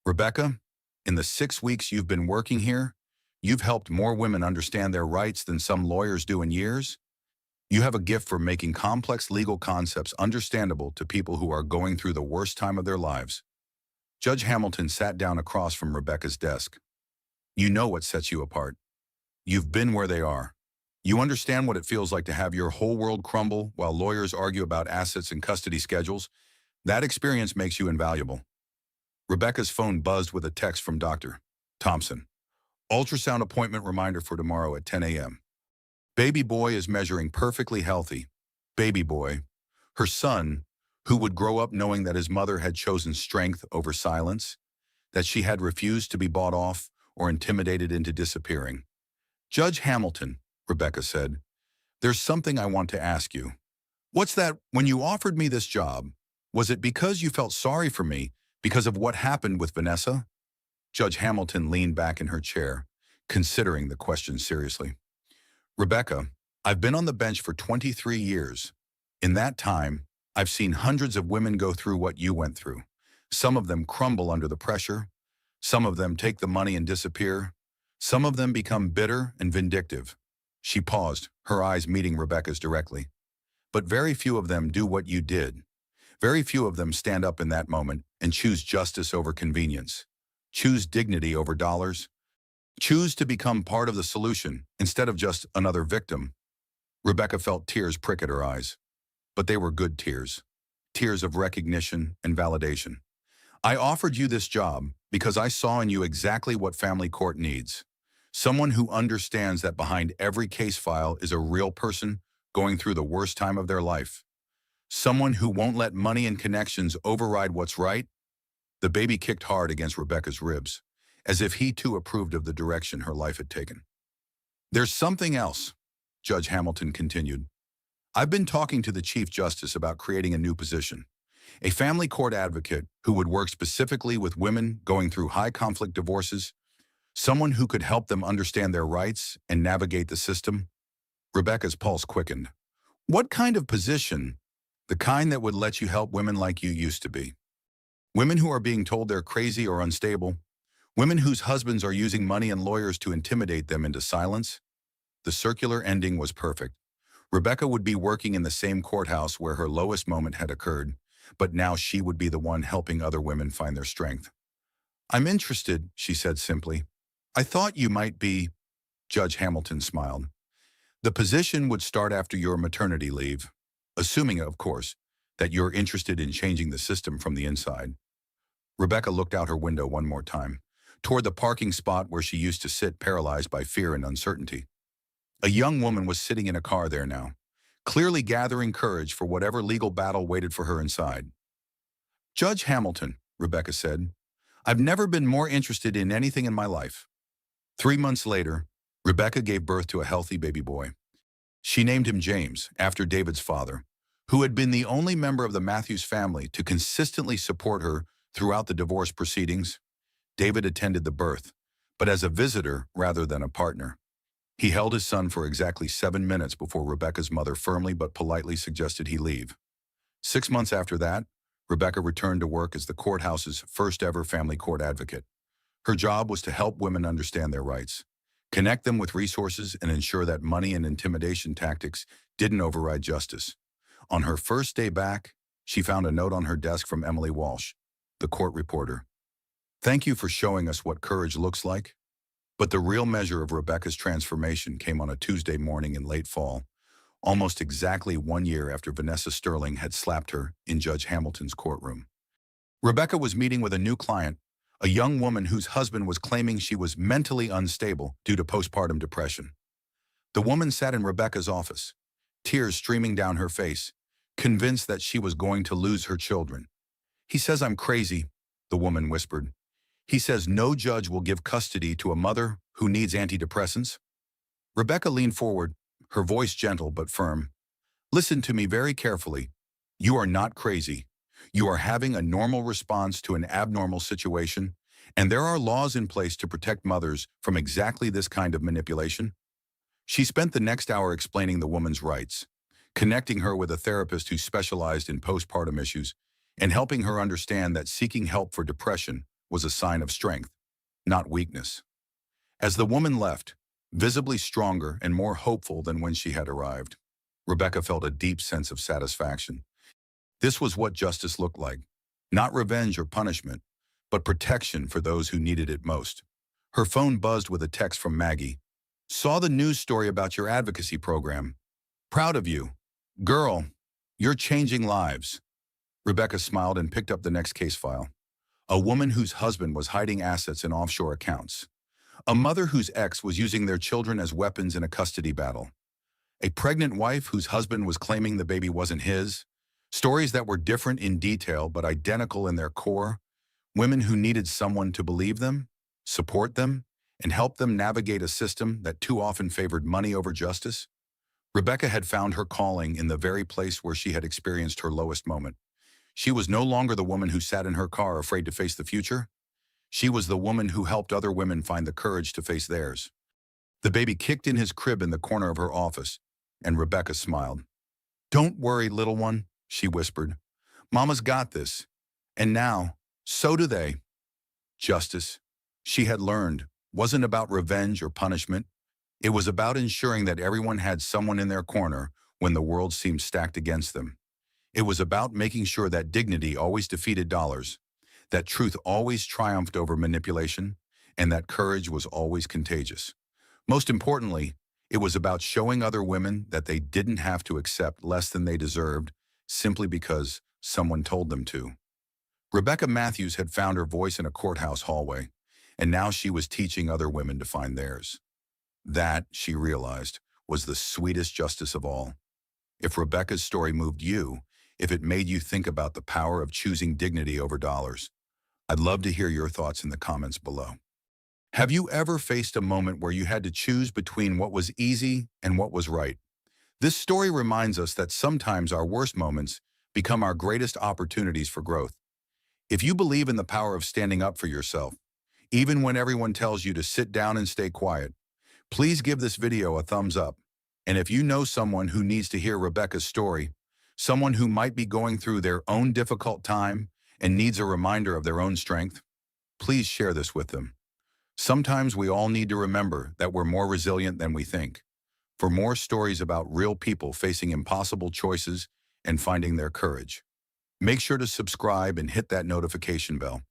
Rebecca, in the 6 weeks you've been working here, you've helped more women understand their rights than some lawyers do in years. You have a gift for making complex legal concepts understandable to people who are going through the worst time of their lives." Judge Hamilton sat down across from Rebecca's desk. "You know what sets you apart. You've been where they are. You understand what it feels like to have your whole world crumble while lawyers argue about assets and custody schedules. That experience makes you invaluable." Rebecca's phone buzzed with a text from Dr. Thompson. "Ultrasound appointment reminder for tomorrow at 10 a.m. Baby boy is measuring perfectly healthy." Baby boy, her son, who would grow up knowing that his mother had chosen strength over silence, that she had refused to be bought off or intimidated into disappearing. "Judge Hamilton," Rebecca said, "there's something I want to ask you." "What's that? When you offered me this job, was it because you felt sorry for me because of what happened with Vanessa?" Judge Hamilton leaned back in her chair, considering the question seriously. "Rebecca, I've been on the bench for 23 years. In that time, I've seen hundreds of women go through what you went through. Some of them crumble under the pressure. Some of them take the money and disappear. Some of them become bitter and vindictive." She paused, her eyes meeting Rebecca's directly. "But very few of them do what you did. Very few of them stand up in that moment and choose justice over convenience, choose dignity over dollars, choose to become part of the solution instead of just another victim." Rebecca felt tears prick at her eyes, but they were good tears, tears of recognition and validation. "I offered you this job because I saw in you exactly what family court needs. Someone who understands that behind every case file is a real person going through the worst time of their life. Someone who won't let money and connections override what's right." The baby kicked hard against Rebecca's ribs, as if he too approved of the direction her life had taken. "There's something else," Judge Hamilton continued. "I've been talking to the Chief Justice about creating a new position, a family court advocate who would work specifically with women going through high-conflict divorces, someone who could help them understand their rights and navigate the system." Rebecca's pulse quickened. "What kind of position?" "The kind that would let you help women like you used to be. Women who are being told they're crazy or unstable. Women whose husbands are using money and lawyers to intimidate them into silence." The circular ending was perfect. Rebecca would be working in the same courthouse where her lowest moment had occurred, but now she would be the one helping other women find their strength. "I'm interested," she said simply. "I thought you might be." Judge Hamilton smiled. "The position would start after your maternity leave, assuming, of course, that you're interested in changing the system from the inside." Rebecca looked out her window one more time, toward the parking spot where she used to sit paralyzed by fear and uncertainty. A young woman was sitting in a car there now, clearly gathering courage for whatever legal battle waited for her inside. "Judge Hamilton," Rebecca said, "I've never been more interested in anything in my life." 3 months later, Rebecca gave birth to a healthy baby boy. She named him James, after David's father, who had been the only member of the Matthews family to consistently support her throughout the divorce proceedings. David attended the birth, but as a visitor rather than a partner. He held his son for exactly 7 minutes before Rebecca's mother firmly but politely suggested he leave. 6 months after that, Rebecca returned to work as the courthouse's first-ever family court advocate. Her job was to help women understand their rights, connect them with resources, and ensure that money and intimidation tactics didn't override justice. On her first day back, she found a note on her desk from Emily Walsh, the court reporter. "Thank you for showing us what courage looks like." But the real measure of Rebecca's transformation came on a Tuesday morning in late fall, almost exactly 1 year after Vanessa Sterling had slapped her in Judge Hamilton's courtroom. Rebecca was meeting with a new client, a young woman whose husband was claiming she was mentally unstable due to postpartum depression. The woman sat in Rebecca's office, tears streaming down her face, convinced that she was going to lose her children. "He says I'm crazy," the woman whispered. "He says no judge will give custody to a mother who needs antidepressants." Rebecca leaned forward, her voice gentle but firm. "Listen to me very carefully. You are not crazy. You are having a normal response to an abnormal situation, and there are laws in place to protect mothers from exactly this kind of manipulation." She spent the next hour explaining the woman's rights, connecting her with a therapist who specialized in postpartum issues, and helping her understand that seeking help for depression was a sign of strength, not weakness. As the woman left, visibly stronger and more hopeful than when she had arrived, Rebecca felt a deep sense of satisfaction. This was what justice looked like. Not revenge or punishment, but protection for those who needed it most. Her phone buzzed with a text from Maggie. "Saw the news story about your advocacy program. Proud of you. Girl, you're changing lives." Rebecca smiled and picked up the next case file. A woman whose husband was hiding assets in offshore accounts. A mother whose ex was using their children as weapons in a custody battle. A pregnant wife whose husband was claiming the baby wasn't his. Stories that were different in detail but identical in their core. Women who needed someone to believe them, support them, and help them navigate a system that too often favored money over justice. Rebecca had found her calling in the very place where she had experienced her lowest moment. She was no longer the woman who sat in her car afraid to face the future. She was the woman who helped other women find the courage to face theirs. The baby kicked in his crib in the corner of her office, and Rebecca smiled. "Don't worry, little one," she whispered. "Mama's got this. And now, so do they." Justice, she had learned, wasn't about revenge or punishment. It was about ensuring that everyone had someone in their corner when the world seemed stacked against them. It was about making sure that dignity always defeated dollars, that truth always triumphed over manipulation, and that courage was always contagious. Most importantly, it was about showing other women that they didn't have to accept less than they deserved simply because someone told them to. Rebecca Matthews had found her voice in a courthouse hallway, and now she was teaching other women to find theirs. That, she realized, was the sweetest justice of all. If Rebecca's story moved you, if it made you think about the power of choosing dignity over dollars, I'd love to hear your thoughts in the comments below. Have you ever faced a moment where you had to choose between what was easy and what was right? This story reminds us that sometimes our worst moments become our greatest opportunities for growth. If you believe in the power of standing up for yourself, even when everyone tells you to sit down and stay quiet, please give this video a thumbs up. And if you know someone who needs to hear Rebecca's story, someone who might be going through their own difficult time and needs a reminder of their own strength, please share this with them. Sometimes we all need to remember that we're more resilient than we think. For more stories about real people facing impossible choices and finding their courage, make sure to subscribe and hit that notification bell,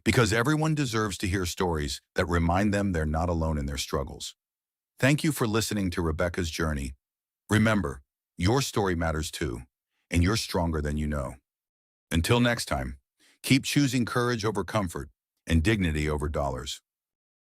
because everyone deserves to hear stories that remind them they're not alone in their struggles. Thank you for listening to Rebecca's journey. Remember, your story matters too, and you're stronger than you know. Until next time, keep choosing courage over comfort and dignity over dollars.